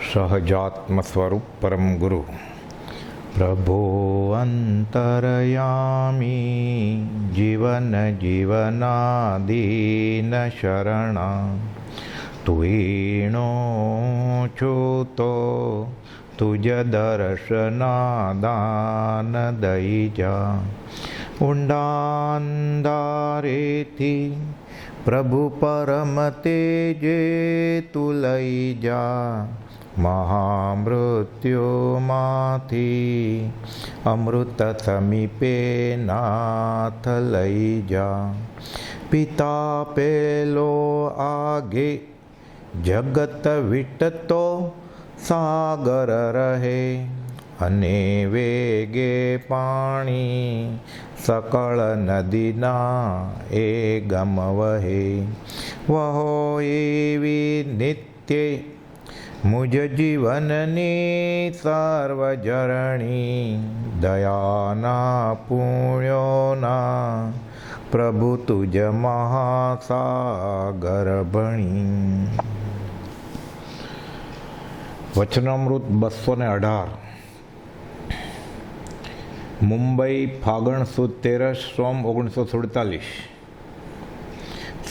સહજાત્મ સ્વરૂપ પરમ ગુરુ પ્રભો અંતરયામી જીવન જીવનાદીન શરણા તુઈણો છૂતો તુજ દર્શનાદાન દઈ જા ઊંડાંધારેથી પ્રભુ પરમ તેજે તું લઈ જા મહામૃત્યુમાંથી અમૃત સમીપે નાથ લઈ જા પિતા પેલો આગે જગત વિટતો સાગર રહે અને વેગે પાણી સકળ નદીના એ ગમ વહે વહો એવી નિત્ય મુજ જીવનની સર્વજરણી દયાના પુણ્યોના પ્રભુ તુજ મહાસાગર ભણી. વચનામૃત 218 મુંબઈ ફાગણ સુદ 13 સોમ 1947.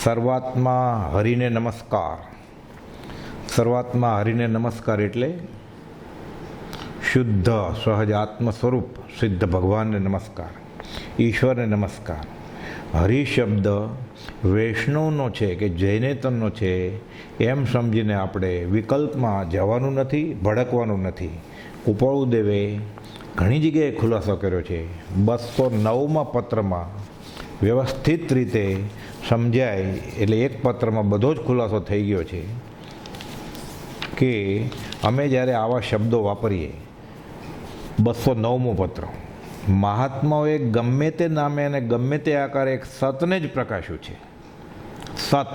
શરૂઆતમાં હરિને નમસ્કાર. શરૂઆતમાં હરિને નમસ્કાર એટલે શુદ્ધ સહજ આત્મ સ્વરૂપ સિદ્ધ ભગવાનને નમસ્કાર, ઈશ્વરને નમસ્કાર. હરિ શબ્દ વૈષ્ણવનો છે કે જૈનેતરનો છે એમ સમજીને આપણે વિકલ્પમાં જવાનું નથી, ભડકવાનું નથી. કૃપાળુદેવે ઘણી જગ્યાએ ખુલાસો કર્યો છે. 209મા પત્રમાં વ્યવસ્થિત રીતે સમજાય એટલે એક પત્રમાં બધો જ ખુલાસો થઈ ગયો છે કે અમે જ્યારે આવા શબ્દો વાપરીએ. 209મો પત્ર, મહાત્માઓએ ગમે તે નામે અને ગમે તે આકારે એક સતને જ પ્રકાશ્યું છે. સત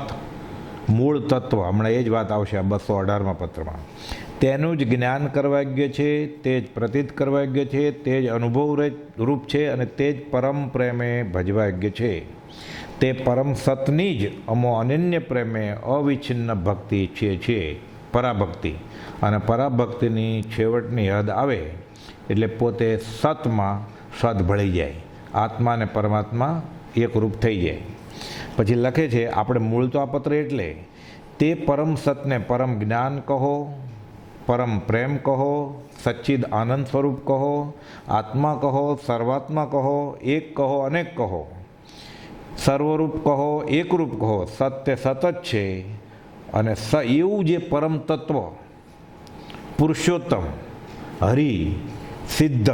મૂળ તત્વ, હમણાં એ જ વાત આવશે આ 218મા પત્રમાં. તેનું જ જ્ઞાન કરવા યોગ્ય છે, તે જ પ્રતીત કરવા યોગ્ય છે, તે જ અનુભવ રૂપ છે અને તે જ પરમ પ્રેમે ભજવા યોગ્ય છે. તે પરમ સતની જ અમો અનન્ય પ્રેમે અવિચ્છિન્ન ભક્તિ છે પરાભક્તિ. અને પરાભક્તિની છેવટની હદ આવે એટલે પોતે સતમાં સદ ભળી જાય, આત્મા અને પરમાત્મા એકરૂપ થઈ જાય. પછી લખે છે, આપણે મૂળ તો આ પત્ર એટલે તે પરમ સતને પરમ જ્ઞાન કહો, પરમ પ્રેમ કહો, સચ્ચિદ આનંદ સ્વરૂપ કહો, આત્મા કહો, સર્વાત્મા કહો, એક કહો, અનેક કહો, સર્વરૂપ કહો, એકરૂપ કહો. સત્ય સતત છે અને એવું જે પરમ તત્વ પુરુષોત્તમ, હરિ, સિદ્ધ,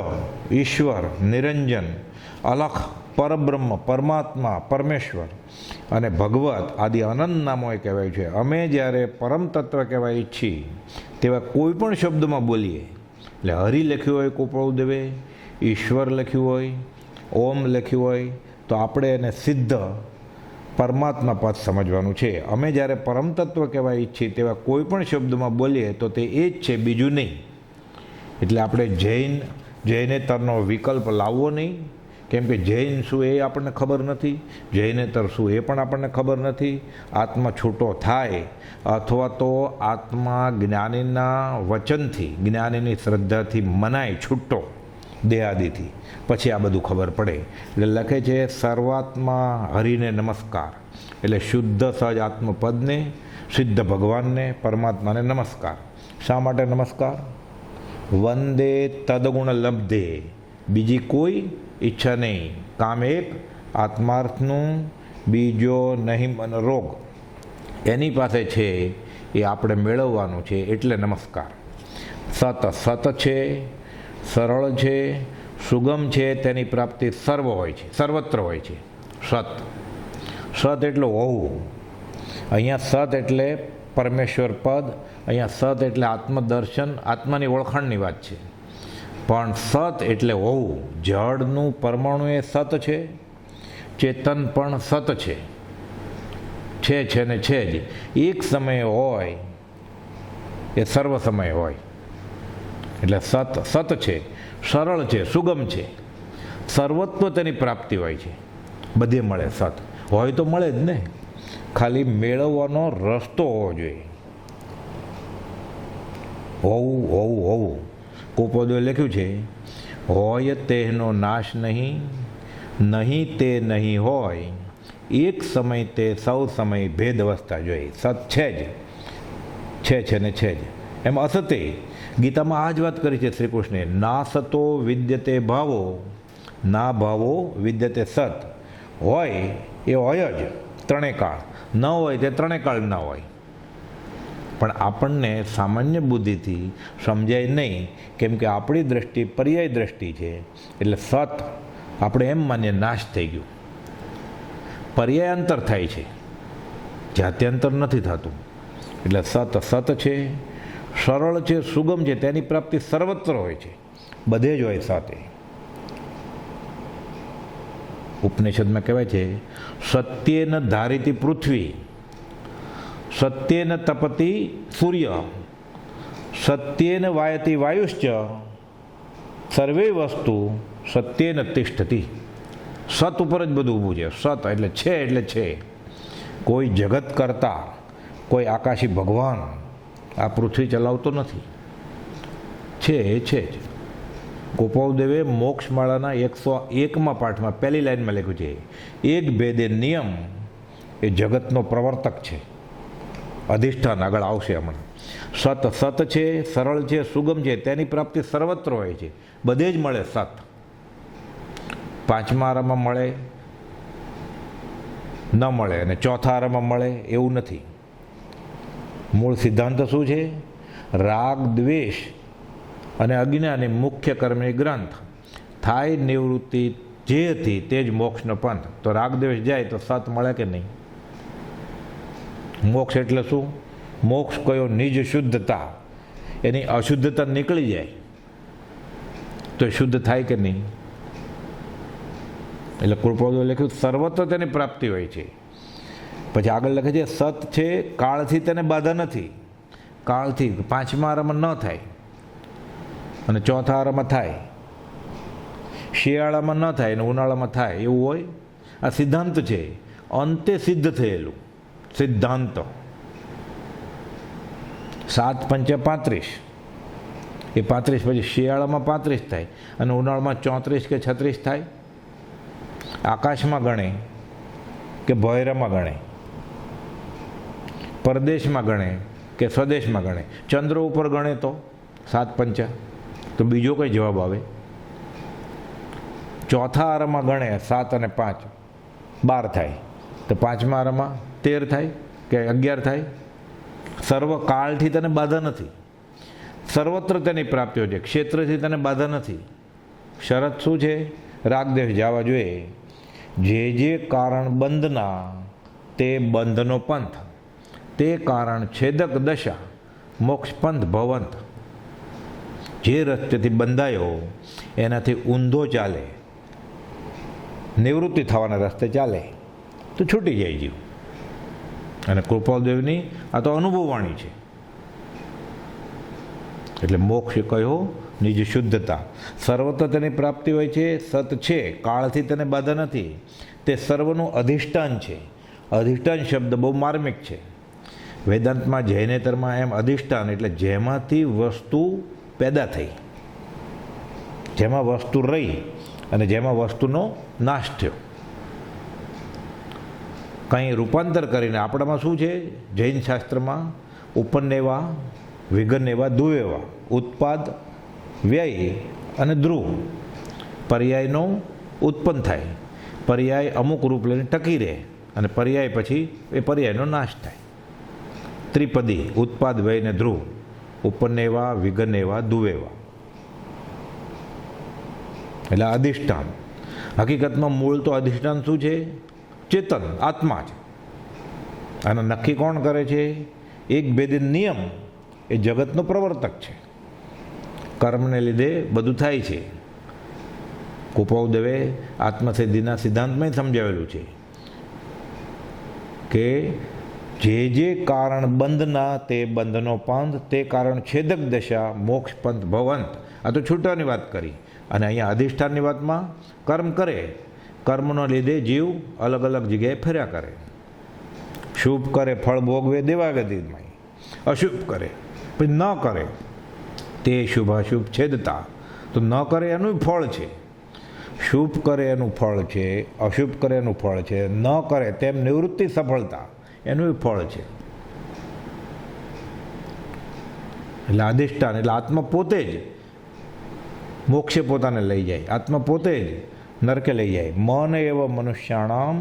ઈશ્વર, નિરંજન, અલખ, પરબ્રહ્મ, પરમાત્મા, પરમેશ્વર અને ભગવત આદિ અનંત નામોએ કહેવાય છે. અમે જ્યારે પરમ તત્વ કહેવાય ઈચ્છી તેવા કોઈ પણ શબ્દમાં બોલીએ, એટલે હરિ લખ્યું હોય કૃપાળુદેવે, ઈશ્વર લખ્યું હોય, ઓમ લખ્યું હોય, તો આપણે એને સિદ્ધ પરમાત્મા પદ સમજવાનું છે. અમે જ્યારે પરમ તત્વ કહેવાય ઈચ્છીએ તેવા કોઈ પણ શબ્દમાં બોલીએ તો તે એ જ છે, બીજું નહીં. એટલે આપણે જૈનેતરનો વિકલ્પ લાવવો નહીં, કેમ કે જૈન શું એ આપણને ખબર નથી, જૈનેતર શું એ પણ આપણને ખબર નથી. આત્મા છૂટો થાય અથવા તો આત્મા જ્ઞાનીના વચનથી, જ્ઞાનીની શ્રદ્ધાથી મનાય છૂટો દેહાદિથી, પછી આ બધું ખબર પડે. એટલે લખે છે, સર્વાત્મા હરિને નમસ્કાર એટલે શુદ્ધ સહજ આત્મપદને, સિદ્ધ ભગવાનને, પરમાત્માને નમસ્કાર. શા માટે નમસ્કાર? વંદે તદગુણ લબ્ધે, બીજી કોઈ ઈચ્છા નહીં. કામ એક, આત્માર્થનું, બીજો નહીં મન રોગ એની પાસે છે એ આપણે મેળવવાનું છે, એટલે નમસ્કાર. સત સત છે, સરળ છે, સુગમ છે, તેની પ્રાપ્તિ સર્વત્ર હોય છે. સત સત એટલે હોવું. અહીંયા સત એટલે પરમેશ્વર પદ, અહીંયા સત એટલે આત્મદર્શન, આત્માની ઓળખાણની વાત છે. પણ સત એટલે હોવું. જળનું પરમાણુ એ સત છે, ચેતન પણ સત છે ને છે જ. એક સમયે હોય એ સર્વ સમય હોય. એટલે સત છે, સરળ છે, સુગમ છે, સર્વત્વ તેની પ્રાપ્તિ હોય છે, બધે મળે. સત હોય તો મળે જ ને, ખાલી મેળવવાનો રસ્તો હોવો જોઈએ. હોવું હોવું હોવું. કુપોદે લખ્યું છે, હોય તેનો નાશ નહીં, નહીં તે નહીં હોય, એક સમય તે સૌ સમય ભેદ અવસ્થા જોઈ. સત છે ને છે જ. એમ અસતે ગીતામાં આ જ વાત કરી છે શ્રી કૃષ્ણે, ના સતો વિદ્યતે ભાવો, ના ભાવો વિદ્યતે સત. હોય એ હોય જ ત્રણેય કાળ, ન હોય તે ત્રણેય કાળ ના હોય. પણ આપણને સામાન્ય બુદ્ધિથી સમજાય નહીં, કેમ કે આપણી દ્રષ્ટિ પર્યાય દ્રષ્ટિ છે. એટલે સત આપણે એમ માનીએ નાશ થઈ ગયું. પર્યાય અંતર થાય છે, જાત્યંતર નથી થતું. એટલે સત સત છે, સરળ છે, સુગમ છે, તેની પ્રાપ્તિ સર્વત્ર હોય છે, બધે જ હોય સત. ઉપનિષદમાં કહેવાય છે, સત્યેન ધારિતી પૃથ્વી, સત્યેન તપતી સૂર્ય, સત્યેન વાયતી વાયુશ્ચ, સર્વે વસ્તુ સત્યેન તિષ્ઠતી. સત ઉપર જ બધું ઊભું છે. સત એટલે છે. કોઈ જગત કરતા, કોઈ આકાશી ભગવાન આ પૃથ્વી ચલાવતો નથી. છે જ. ગોપાલદેવે મોક્ષમાળાના 101મા પાઠમાં પહેલી લાઈનમાં લખ્યું છે, એક ભેદે નિયમ એ જગતનો પ્રવર્તક છે. અધિષ્ઠાન આગળ આવશે હમણાં. સત છે, સરળ છે, સુગમ છે, તેની પ્રાપ્તિ સર્વત્ર હોય છે, બધે જ મળે સત. પાંચમા આરામાં મળે ન મળે અને ચોથા આરામાં મળે એવું નથી. મૂળ સિદ્ધાંત શું છે? રાગ દ્વેષ અને અજ્ઞાની મુખ્ય કર્મની ગ્રંથ થાય નિવૃત્તિ જે હતી તે જ મોક્ષનો પંથ. તો રાગ દ્વેષ જાય તો સત મળે કે નહીં? મોક્ષ એટલે શું? મોક્ષ કયો? નિજ શુદ્ધતા. એની અશુદ્ધતા નીકળી જાય તો શુદ્ધ થાય કે નહીં? એટલે કૃપાળુએ લખ્યું સર્વત્ર તેની પ્રાપ્તિ હોય છે. પછી આગળ લખે છે સત છે, કાળથી તેને બાધા નથી. કાળથી પાંચમા આરામાં ન થાય અને ચોથા આરામાં થાય, શિયાળામાં ન થાય અને ઉનાળામાં થાય એવું હોય. આ સિદ્ધાંત છે, અંતે સિદ્ધ થયેલું સિદ્ધાંત. 7 પંચે 35, એ 35 પછી શિયાળામાં 35 થાય અને ઉનાળામાં 34 કે 36 થાય. આકાશમાં ગણે કે ભોયરામાં ગણે, પરદેશમાં ગણે કે સ્વદેશમાં ગણે, ચંદ્ર ઉપર ગણે તો 7 પંચા, તો બીજો કઈ જવાબ આવે? ચોથા આરામાં ગણે 7 અને 5 12 થાય, તો પાંચમા આરામાં 13 થાય કે 11 થાય. સર્વકાળથી તેને બાધા નથી, સર્વત્ર તેની પ્રાપ્તિઓ છે, ક્ષેત્રથી તેને બાધા નથી. શરત શું છે? રાગદેશ જવા જોઈએ. જે કારણ બંધના તે બંધનો પંથ, તે કારણ છેદક દશા મોક્ષ પંથ ભવંત. જે રસ્તેથી બંધાયો એનાથી ઊંધો ચાલે, નિવૃત્તિ થવાના રસ્તે ચાલે તો છૂટી જાય જીવ. અને કૃપાલદેવની આ તો અનુભવવાણી છે. એટલે મોક્ષ કયો? નિજ શુદ્ધતા. સર્વત્ર તેની પ્રાપ્તિ હોય છે, સત છે, કાળથી તેને બાધા નથી, તે સર્વનું અધિષ્ઠાન છે. અધિષ્ઠાન શબ્દ બહુ માર્મિક છે. વેદાંતમાં જૈનેતરમાં એમ અધિષ્ઠાન એટલે જેમાંથી વસ્તુ પેદા થઈ, જેમાં વસ્તુ રહી અને જેમાં વસ્તુનો નાશ થયો. કંઈ રૂપાંતર કરીને આપણામાં શું છે? જૈન શાસ્ત્રમાં ઉપન્નેવા, વિગન્નેવા, દુવેવા, ઉત્પાદ, વ્યય અને ધ્રુવ. પર્યાયનો ઉત્પન્ન થાય, પર્યાય અમુક રૂપ લઈને ટકી રહે અને પર્યાય પછી એ પર્યાયનો નાશ થાય. ત્રિપદી ઉત્પાદ, વ્યય ને ધ્રુવ. ઉપન્નેવા, વિગન્નેવા, દુવેવા એટલે અધિષ્ઠાન. હકીકતમાં મૂળ તો અધિષ્ઠાન શું છે? ચેતન, આત્મા છે. અને નક્કી કોણ કરે છે? એક ભેદી નિયમ એ જગતનો પ્રવર્તક છે. કર્મને લીધે બધું થાય છે. કૃપાલદેવે આત્મસિદ્ધિના સિદ્ધાંતમાં સમજાવેલું છે કે જે કારણ બંધના તે બંધનો પંથ, તે કારણ છેદક દશા મોક્ષ પંથ ભવંત. આ તો છૂટાની વાત કરી. અને અહીંયા અધિષ્ઠાનની વાતમાં કર્મ કરે, કર્મનો લીધે જીવ અલગ અલગ જગ્યાએ ફર્યા કરે. શુભ કરે ફળ ભોગવે દેવાગતિમાં, અશુભ કરે પછી ન કરે તે શુભાશુભ છેદતા. તો ન કરે એનું ફળ છે, શુભ કરે એનું ફળ છે, અશુભ કરે એનું ફળ છે, ન કરે તેમ નિવૃત્તિ સફળતા એનું ફળ છે. એટલે અધિષ્ઠાન એટલે આત્મા પોતે જ મોક્ષે પોતાને લઈ જાય, આત્મા પોતે જ નરકે લઈ જાય. મન એવ મનુષ્યાણામ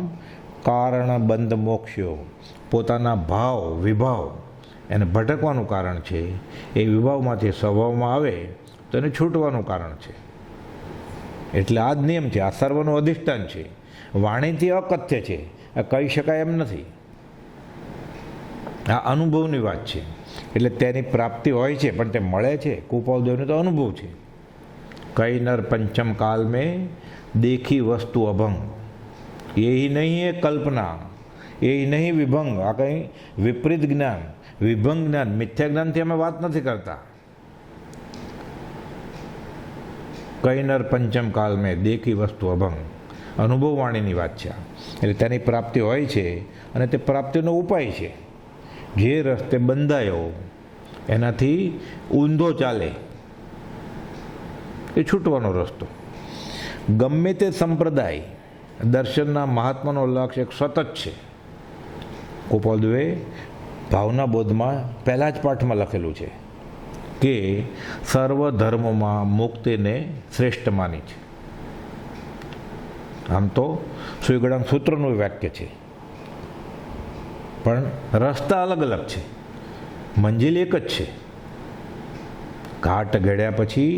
કારણ બંધ મોક્ષ્યો. પોતાના ભાવ વિભાવ એને ભટકવાનું કારણ છે, એ વિભાવમાંથી સ્વભાવમાં આવે તો એને છૂટવાનું કારણ છે. એટલે આ જ નિયમ છે, આ સર્વનું અધિષ્ઠાન છે. વાણીથી અકથ્ય છે, આ કહી શકાય એમ નથી, આ અનુભવની વાત છે. એટલે તેની પ્રાપ્તિ હોય છે, પણ તે મળે છે કુપાલદેવનો તો અનુભવ છે. કઈ નર પંચમ કાલ મેં દેખી વસ્તુ અભંગ, એ નહીં એ કલ્પના, એ નહીં વિભંગ. આ કંઈ વિપરીત જ્ઞાન, વિભંગ જ્ઞાન, મિથ્યા જ્ઞાનથી અમે વાત નથી કરતા. કઈ નર પંચમ કાલ મેં દેખી વસ્તુ અભંગ, અનુભવવાણીની વાત છે. એટલે તેની પ્રાપ્તિ હોય છે અને તે પ્રાપ્તિનો ઉપાય છે. જે રસ્તે બંધાયો એનાથી ઊંધો ચાલે એ છૂટવાનો રસ્તો. ગમે તે સંપ્રદાય દર્શનના મહાત્માનો લક્ષ્ય એક સતત છે. ગોપાલદેવે ભાવના બોધમાં પહેલા જ પાઠમાં લખેલું છે કે સર્વ ધર્મોમાં મુક્તિને શ્રેષ્ઠ માની છે. આમ તો સુઈગડાંગ સૂત્રનું વાક્ય છે, પણ રસ્તા અલગ અલગ છે, મંજિલ એક જ છે. ઘાટ ઘડ્યા પછી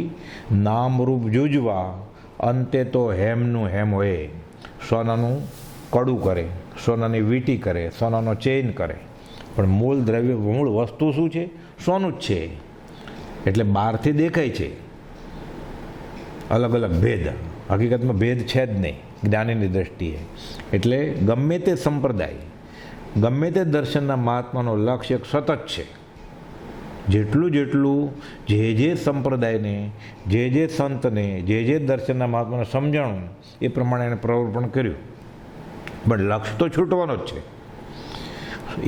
નામરૂપ જૂજવા, અંતે તો હેમનું હેમ હોય. સોનાનું કડું કરે, સોનાની વીંટી કરે, સોનાનો ચેઇન કરે, પણ મૂળ દ્રવ્ય મૂળ વસ્તુ શું છે? સોનું જ છે. એટલે બહારથી દેખાય છે અલગ અલગ ભેદ, હકીકતમાં ભેદ છે જ નહીં જ્ઞાનીની દૃષ્ટિએ. એટલે ગમે તે સંપ્રદાય, ગમે તે દર્શનના મહાત્માનો લક્ષ્ય એક સતત છે. જેટલું જેટલું જે સંપ્રદાયને, જે સંતને, જે દર્શનના મહાત્માને સમજાણું એ પ્રમાણે એને પ્રવર્પણ કર્યું, પણ લક્ષ્ય તો છૂટવાનો જ છે.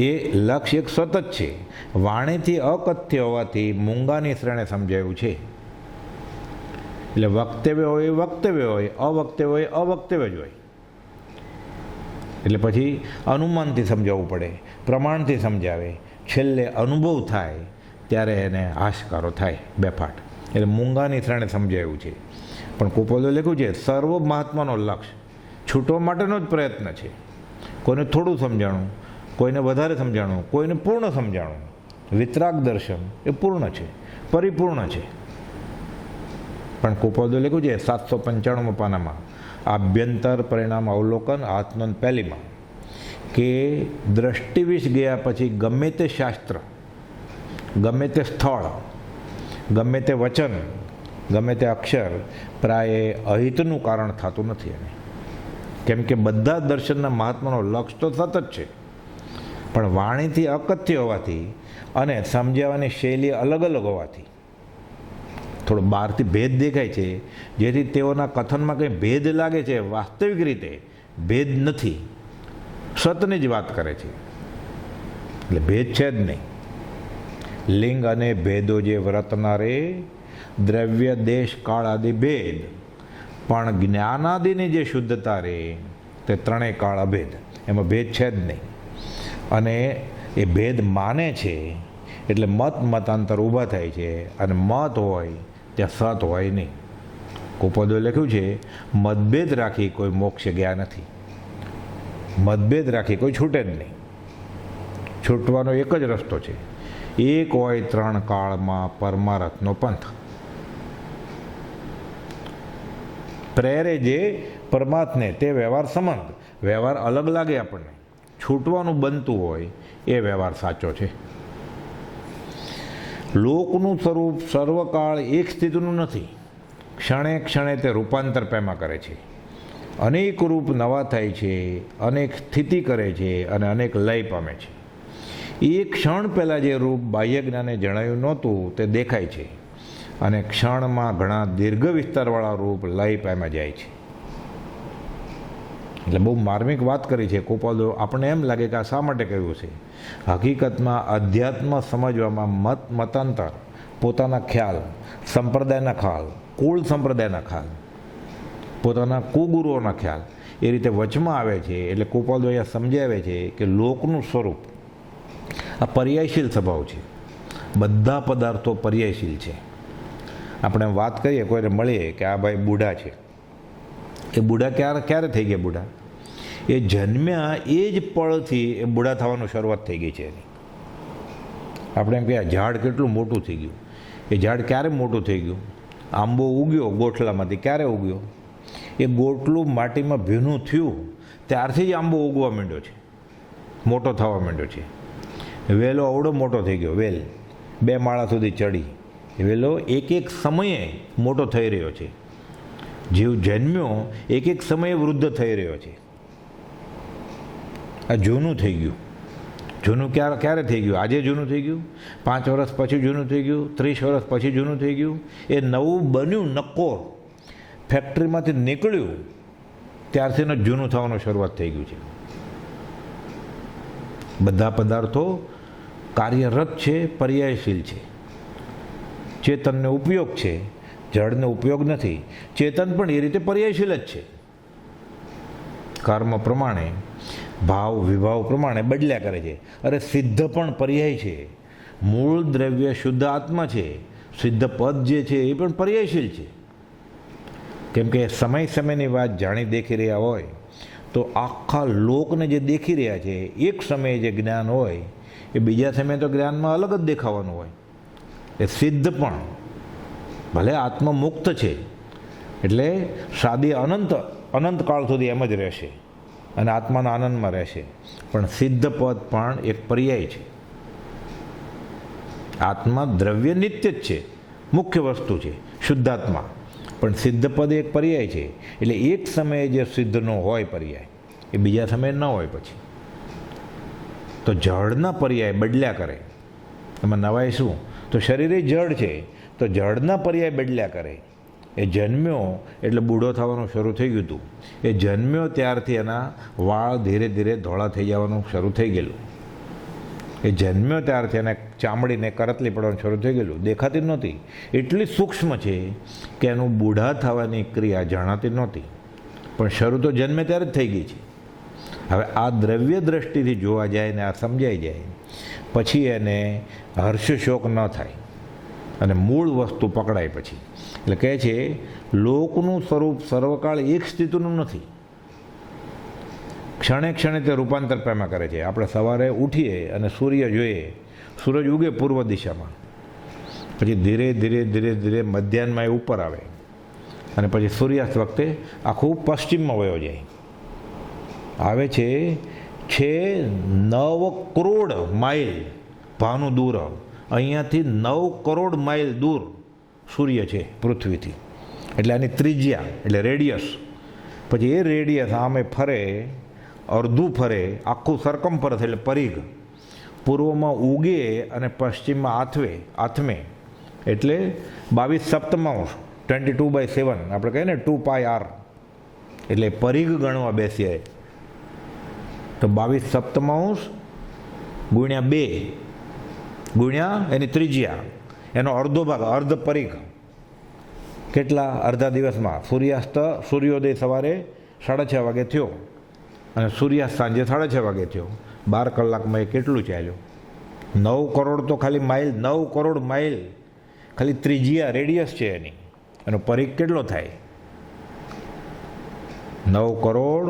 એ લક્ષ્ય એક સતત છે. વાણીથી અકથ્ય હોવાથી મૂંગાની શ્રેણે સમજાયું છે. એટલે વક્તવ્ય હોય વક્તવ્ય હોય, અવક્તવ્ય હોય અવક્તવ્ય જ હોય. એટલે પછી અનુમાનથી સમજાવવું પડે, પ્રમાણથી સમજાવે, છેલ્લે અનુભવ થાય ત્યારે એને હાશકારો થાય બેફાટ. એટલે મૂંગાની શ્રેણે સમજાયું છે. પણ કુપોલે લખ્યું છે સર્વ મહાત્માનો લક્ષ્ય છૂટવા માટેનો જ પ્રયત્ન છે. કોઈને થોડું સમજાણું, કોઈને વધારે સમજાણું, કોઈને પૂર્ણ સમજાણું. વિતરાગ દર્શન એ પૂર્ણ છે, પરિપૂર્ણ છે. પણ કુપોલે લખ્યું છે 795 પાનામાં આભ્યંતર પરિણામ અવલોકન આત્મન પહેલીમાં કે દ્રષ્ટિવિષ ગયા પછી ગમે તે શાસ્ત્ર, ગમે તે સ્થળ, ગમે તે વચન, ગમે તે અક્ષર પ્રાય અહિતનું કારણ થતું નથી એને. કેમ કે બધા દર્શનના મહાત્માનો લક્ષ્ય તો સતત છે, પણ વાણીથી અકથ્ય હોવાથી અને સમજાવવાની શૈલી અલગ અલગ હોવાથી થોડો બહારથી ભેદ દેખાય છે, જેથી તેઓના કથનમાં કંઈ ભેદ લાગે છે. વાસ્તવિક રીતે ભેદ નથી, સતની જ વાત કરે છે. એટલે ભેદ છે જ નહીં. લિંગ અને ભેદો જે વર્તના રે, દ્રવ્ય દેશ કાળ આદિ ભેદ, પણ જ્ઞાનાદિની જે શુદ્ધતા રે તે ત્રણેય કાળ અભેદ, એમાં ભેદ છે જ નહીં. અને એ ભેદ માને છે એટલે મતાંતર ઊભા થાય છે, અને મત હોય ત્યાં સત હોય નહીં. કુપદોએ લખ્યું છે મતભેદ રાખી કોઈ મોક્ષ ગયા નથી, મતભેદ રાખી કોઈ છૂટે જ નહીં. છૂટવાનો એક જ રસ્તો છે, એક હોય ત્રણ કાળમાં પરમારથનો પંથ. પ્રેરે જે પરમાત્મને તે વ્યવહાર સંબંધ, વ્યવહાર અલગ લાગે આપણને, છૂટવાનું બનતું હોય એ વ્યવહાર સાચો છે. લોકનું સ્વરૂપ સર્વકાળ એક સ્થિતિનું નથી, ક્ષણે ક્ષણે તે રૂપાંતર પેમા કરે છે. અનેક રૂપ નવા થાય છે, અનેક સ્થિતિ કરે છે અને અનેક લય પામે છે. એક ક્ષણ પહેલાં જે રૂપ બાહ્ય જ્ઞાને જણાયું નહોતું તે દેખાય છે, અને ક્ષણમાં ઘણા દીર્ઘ વિસ્તારવાળા રૂપ લય પામ્યા જાય છે. એટલે બહુ માર્મિક વાત કરી છે કુપોદો. આપણને એમ લાગે કે આ શા માટે કહ્યું છે. હકીકતમાં અધ્યાત્મ સમજવામાં મતાંતર પોતાના ખ્યાલ, સંપ્રદાયના ખ્યાલ, કુળ સંપ્રદાયના ખ્યાલ, પોતાના કુગુરુઓના ખ્યાલ એ રીતે વચમાં આવે છે. એટલે ગોપાલદ્વૈયા સમજાવે છે કે લોકનું સ્વરૂપ આ પર્યાયશીલ સ્વભાવ છે. બધા પદાર્થો પર્યાયશીલ છે. આપણે વાત કરીએ, કોઈને મળીએ કે આ ભાઈ બુઢા છે, એ બુઢા ક્યારે થઈ ગયા? બુઢા એ જન્મ્યા એ જ પળથી એ બુઢા થવાનું શરૂઆત થઈ ગઈ છે એની. આપણે એમ કહીએ ઝાડ કેટલું મોટું થઈ ગયું. એ ઝાડ ક્યારે મોટું થઈ ગયું? આંબો ઉગ્યો ગોઠલામાંથી, ક્યારે ઉગ્યો? એ ગોટલું માટીમાં ભીનું થયું ત્યારથી જ આંબો ઉગવા માંડ્યો છે, મોટો થવા માંડ્યો છે. વેલો અવડો મોટો થઈ ગયો, વેલ 2 માળા સુધી ચડી. વેલો એક સમયે મોટો થઈ રહ્યો છે. જીવ જન્મ્યો એક સમયે વૃદ્ધ થઈ રહ્યો છે. આ જૂનું થઈ ગયું. જૂનું ક્યારે થઈ ગયું? આજે જૂનું થઈ ગયું, 5 વર્ષ પછી જૂનું થઈ ગયું, 30 વર્ષ પછી જૂનું થઈ ગયું. એ નવું બન્યું, નક્કોર ફેક્ટરીમાંથી નીકળ્યું ત્યારથી જૂનું થવાનું શરૂઆત થઈ ગયું છે. બધા પદાર્થો કાર્યરત છે, પર્યાયશીલ છે. ચેતનને ઉપયોગ છે, જળને ઉપયોગ નથી. ચેતન પણ એ રીતે પર્યાયશીલ જ છે. કર્મ પ્રમાણે, ભાવ વિભાવ પ્રમાણે બદલ્યા કરે છે. અરે સિદ્ધ પણ પર્યાય છે. મૂળ દ્રવ્ય શુદ્ધ આત્મા છે. સિદ્ધ પદ જે છે એ પણ પર્યાયશીલ છે. કેમ કે સમયની વાત જાણી દેખી રહ્યા હોય તો આખા લોકને જે દેખી રહ્યા છે, એક સમયે જે જ્ઞાન હોય એ બીજા સમયે તો જ્ઞાનમાં અલગ જ દેખાવાનું હોય. એ સિદ્ધ પણ ભલે આત્મા મુક્ત છે એટલે સાદી અનંત કાળ સુધી એમ જ રહેશે અને આત્માના આનંદમાં રહેશે. પણ સિદ્ધ પદ પણ એક પર્યાય છે. આત્મા દ્રવ્ય નિત્ય જ છે, મુખ્ય વસ્તુ છે શુદ્ધાત્મા. પણ સિદ્ધ પદ એક પર્યાય છે. એટલે એક સમયે જે સિદ્ધનો હોય પર્યાય એ બીજા સમયે ન હોય. પછી તો જળના પર્યાય બદલ્યા કરે. એમાં નવાય શું? તો શરીર એ જળ છે, તો જળના પર્યાય બદલ્યા કરે. એ જન્મ્યો એટલે બૂઢો થવાનું શરૂ થઈ ગયું હતું. એ જન્મ્યો ત્યારથી એના વાળ ધીરે ધીરે ધોળા થઈ જવાનું શરૂ થઈ ગયેલું. એ જન્મ્યો ત્યારથી એને ચામડીને કરતલી પડવાનું શરૂ થઈ ગયેલું. દેખાતી નહોતી, એટલી સૂક્ષ્મ છે કે એનું બૂઢા થવાની ક્રિયા જણાતી નહોતી. પણ શરૂ તો જન્મે ત્યારે જ થઈ ગઈ છે. હવે આ દ્રવ્ય દ્રષ્ટિથી જોવા જાય ને આ સમજાઈ જાય પછી એને હર્ષશોક ન થાય અને મૂળ વસ્તુ પકડાય પછી. એટલે કહે છે લોકનું સ્વરૂપ સર્વકાળ એક સ્થિતિનું નથી. ક્ષણે ક્ષણે તે રૂપાંતર પામ્યા કરે છે. આપણે સવારે ઉઠીએ અને સૂર્ય જોઈએ, સૂરજ ઉગે પૂર્વ દિશામાં, પછી ધીરે ધીરે ધીરે ધીરે મધ્યાહનમાં એ ઉપર આવે અને પછી સૂર્યાસ્ત વખતે આખું પશ્ચિમમાં વયો જાય. આવે છે 9 કરોડ માઇલ ભાનું દૂર. અહીંયાથી 9 કરોડ માઇલ દૂર સૂર્ય છે પૃથ્વીથી. એટલે આની ત્રિજ્યા એટલે રેડિયસ. પછી એ રેડિયસ આમે ફરે, અડધું ફરે, આખું સરકમફરસ એટલે પરિઘ. પૂર્વમાં ઉગે અને પશ્ચિમમાં આથમે એટલે 22 સપ્તમાંશ 22/7 આપણે કહીએ ને 2πr એટલે પરિઘ ગણવા બેસીએ તો 22 સપ્તમાંશ ગુણ્યા 2 ગુણ્યા એની ત્રિજ્યા, એનો અડધો ભાગ, અર્ધ પરિઘ. કેટલા? અડધા દિવસમાં સૂર્યોદય સવારે 6:30 વાગે થયો અને સૂર્યાસ્ત સાંજે 6:30 વાગે થયો. 12 કલાકમાં એ કેટલું ચાલ્યું? 9 કરોડ તો ખાલી માઇલ, 9 કરોડ માઇલ ખાલી ત્રિજ્યા રેડિયસ છે એની. એનો પરિઘ કેટલો થાય? 9 કરોડ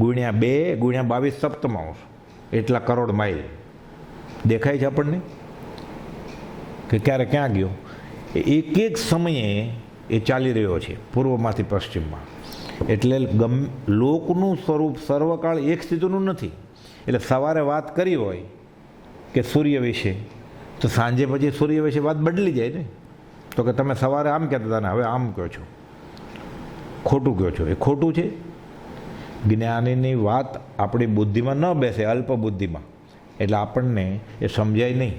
ગુણ્યા 2 ગુણ્યા 22 સપ્તમાંશ એટલા કરોડ માઇલ. દેખાય છે આપણને કે ક્યારે ક્યાં ગયો? એક સમયે એ ચાલી રહ્યો છે પૂર્વમાંથી પશ્ચિમમાં. એટલે લોકનું સ્વરૂપ સર્વકાળ એક સ્થિતિનું નથી. એટલે સવારે વાત કરી હોય કે સૂર્ય વિશે, તો સાંજે પછી સૂર્ય વિશે વાત બદલી જાય ને. તો કે તમે સવારે આમ કહેતા હતા ને હવે આમ કહો છો, ખોટું કહો છો. એ ખોટું છે. જ્ઞાનીની વાત આપણી બુદ્ધિમાં ન બેસે, અલ્પ બુદ્ધિમાં, એટલે આપણને એ સમજાય નહીં.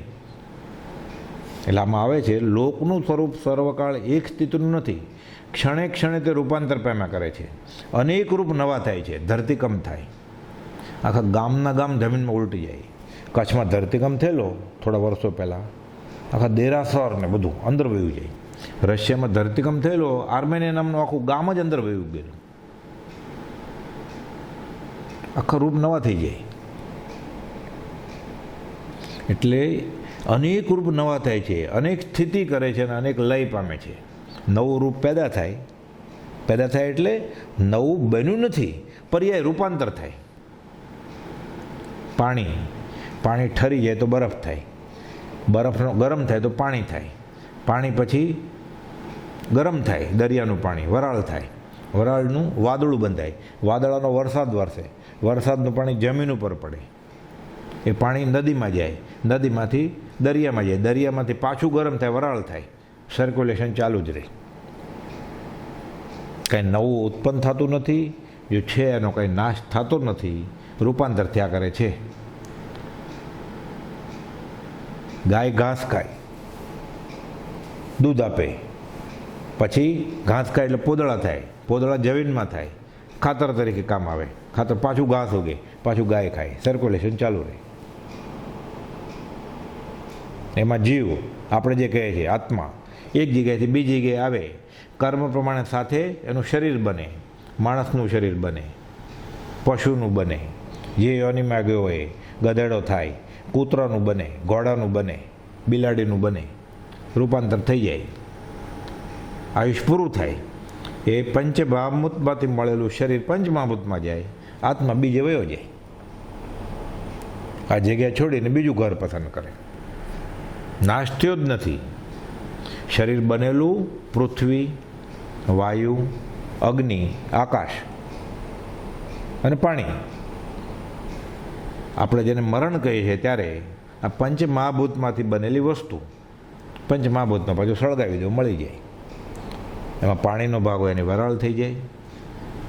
એટલે આમાં આવે છે લોકનું સ્વરૂપ સર્વકાળ એક સ્થિતિનું નથી. ક્ષણે ક્ષણે તે રૂપાંતર પામ્યા કરે છે. અનેક રૂપ નવા થાય છે. ધરતીકંપ થાય, આખા ગામના ગામ જમીનમાં ઉલટી જાય. કચ્છમાં ધરતીકંપ થયેલો થોડા વર્ષો પહેલાં, આખા દેરાસર ને બધું અંદર વયું જાય. રશિયામાં ધરતીકંપ થયેલો, આર્મેનિયા નામનું આખું ગામ જ અંદર વયું ગયેલું. આખા રૂપ નવા થઈ જાય. એટલે અનેક રૂપ નવા થાય છે, અનેક સ્થિતિ કરે છે અને અનેક લય પામે છે. નવું રૂપ પેદા થાય એટલે નવું બન્યું નથી, પર્યાય રૂપાંતર થાય. પાણી ઠરી જાય તો બરફ થાય, બરફનો ગરમ થાય તો પાણી થાય, પાણી પછી ગરમ થાય, દરિયાનું પાણી વરાળ થાય, વરાળનું વાદળું બંધાય, વાદળાનો વરસાદ વરસે, વરસાદનું પાણી જમીન ઉપર પડે, એ પાણી નદીમાં જાય, નદીમાંથી દરિયામાં જાય, દરિયામાંથી પાછું ગરમ થાય, વરાળ થાય, સર્ક્યુલેશન ચાલુ જ રહે. કંઈ નવું ઉત્પન્ન થતું નથી, જો છે એનો કંઈ નાશ થતો નથી, રૂપાંતર થયા કરે છે. ગાય ઘાસ ખાય, દૂધ આપે, પછી ઘાસ ખાય એટલે પોદળા થાય, પોદળા જમીનમાં થાય, ખાતર તરીકે કામ આવે, ખાતર પાછું ઘાસ ઉગે, પાછું ગાય ખાય, સર્ક્યુલેશન ચાલુ રહે. એમાં જીવ, આપણે જે કહીએ છીએ આત્મા, એક જગ્યાએથી બીજી જગ્યાએ આવે, કર્મ પ્રમાણે સાથે એનું શરીર બને, માણસનું શરીર બને, પશુનું બને, જે યોનિમાં ગયો હોય, ગધેડો થાય, કૂતરાનું બને, ઘોડાનું બને, બિલાડીનું બને, રૂપાંતર થઈ જાય, આયુષ પૂરું થાય. એ પંચમહાભૂતમાંથી મળેલું શરીર પંચમહાભૂતમાં જાય, આત્મા બીજે વયો જાય, આ જગ્યા છોડીને બીજું ઘર પસંદ કરે. નાશ થયો જ નથી. શરીર બનેલું પૃથ્વી, વાયુ, અગ્નિ, આકાશ અને પાણી. આપણે જેને મરણ કહીએ છીએ ત્યારે આ પંચમહાભૂતમાંથી બનેલી વસ્તુ, પંચમહાભૂતનો પાછું સળગાવી દો, મળી જાય. એમાં પાણીનો ભાગ હોય એની વરાળ થઈ જાય,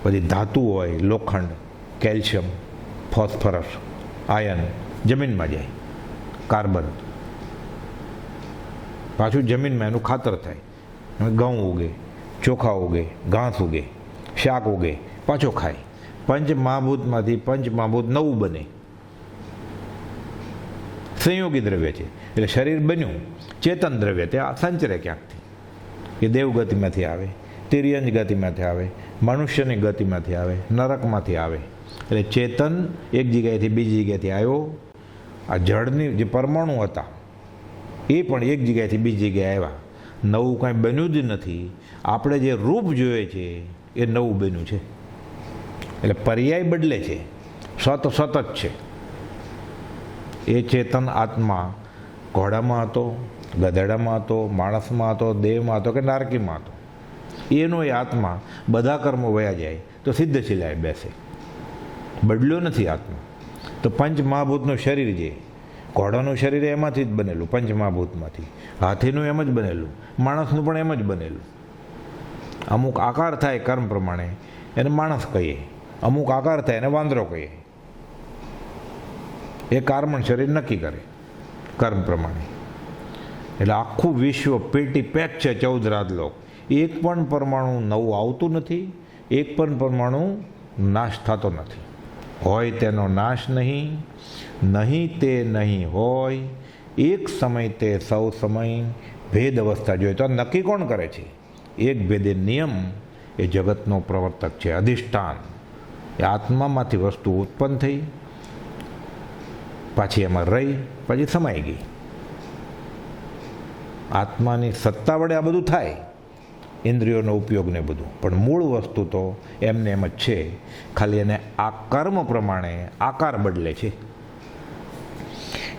બધી ધાતુ હોય, લોખંડ, કેલ્શિયમ, ફોસ્ફરસ, આયન જમીનમાં જાય, કાર્બન પાછું જમીનમાં એનું ખાતર થાય, ઘઉં ઉગે, ચોખા ઉગે, ઘાસ ઉગે, શાક ઉગે, પાછો ખાય. પંચમહાભૂતમાંથી પંચમહાભૂત નવું બને, સંયોગી દ્રવ્ય છે. એટલે શરીર બન્યું ચેતન દ્રવ્ય, તે સંચરે ક્યાંકથી, એ દેવગતિમાંથી આવે, તિર્યંજ ગતિમાંથી આવે, મનુષ્યની ગતિમાંથી આવે, નરકમાંથી આવે. એટલે ચેતન એક જગ્યાએથી બીજી જગ્યાએથી આવ્યો. આ જળની જે પરમાણુ હતા એ પણ એક જગ્યાએથી બીજી જગ્યાએ આવ્યા. નવું કાંઈ બન્યું જ નથી. આપણે જે રૂપ જોઈએ છે એ નવું બન્યું છે. એટલે પર્યાય બદલે છે, સત જ છે. એ ચેતન આત્મા ઘોડામાં હતો, ગધેડામાં હતો, માણસમાં હતો, દેવમાં હતો કે નારકીમાં હતો. એનો એ આત્મા બધા કર્મો વયા જાય તો સિદ્ધ શિલાએ બેસે, બદલ્યો નથી આત્મા. તો પંચમહાભૂતનું શરીર, જે ઘોડાનું શરીર એમાંથી જ બનેલું, પંચમહાભૂતમાંથી. હાથીનું એમ જ બનેલું, માણસનું પણ એમ જ બનેલું. અમુક આકાર થાય કર્મ પ્રમાણે એને માણસ કહીએ, અમુક આકાર થાય એને વાંદરો કહીએ. એ કાર્બન શરીર નક્કી કરે કર્મ પ્રમાણે. એટલે આખું વિશ્વ પેટી પેક છે, 14 રાજલોક. એક પણ પરમાણુ નવું આવતું નથી, એક પણ પરમાણુ નાશ થતો નથી. હોય તેનો નાશ નહીં, નહીં તે નહીં હોય, એક સમય તે સૌ સમય. ભેદ અવસ્થા જોઈએ તો નક્કી કોણ કરે છે? એક ભેદે નિયમ એ જગતનો પ્રવર્તક છે, અધિષ્ઠાન. એ આત્મામાંથી વસ્તુ ઉત્પન્ન થઈ, પાછી એમાં રહી, પછી સમાઈ ગઈ. આત્માની સત્તા વડે આ બધું થાય, ઇન્દ્રિયોનો ઉપયોગ ને બધું, પણ મૂળ વસ્તુ તો એમને એમ જ છે. ખાલી એને આ કર્મ પ્રમાણે આકાર બદલે છે.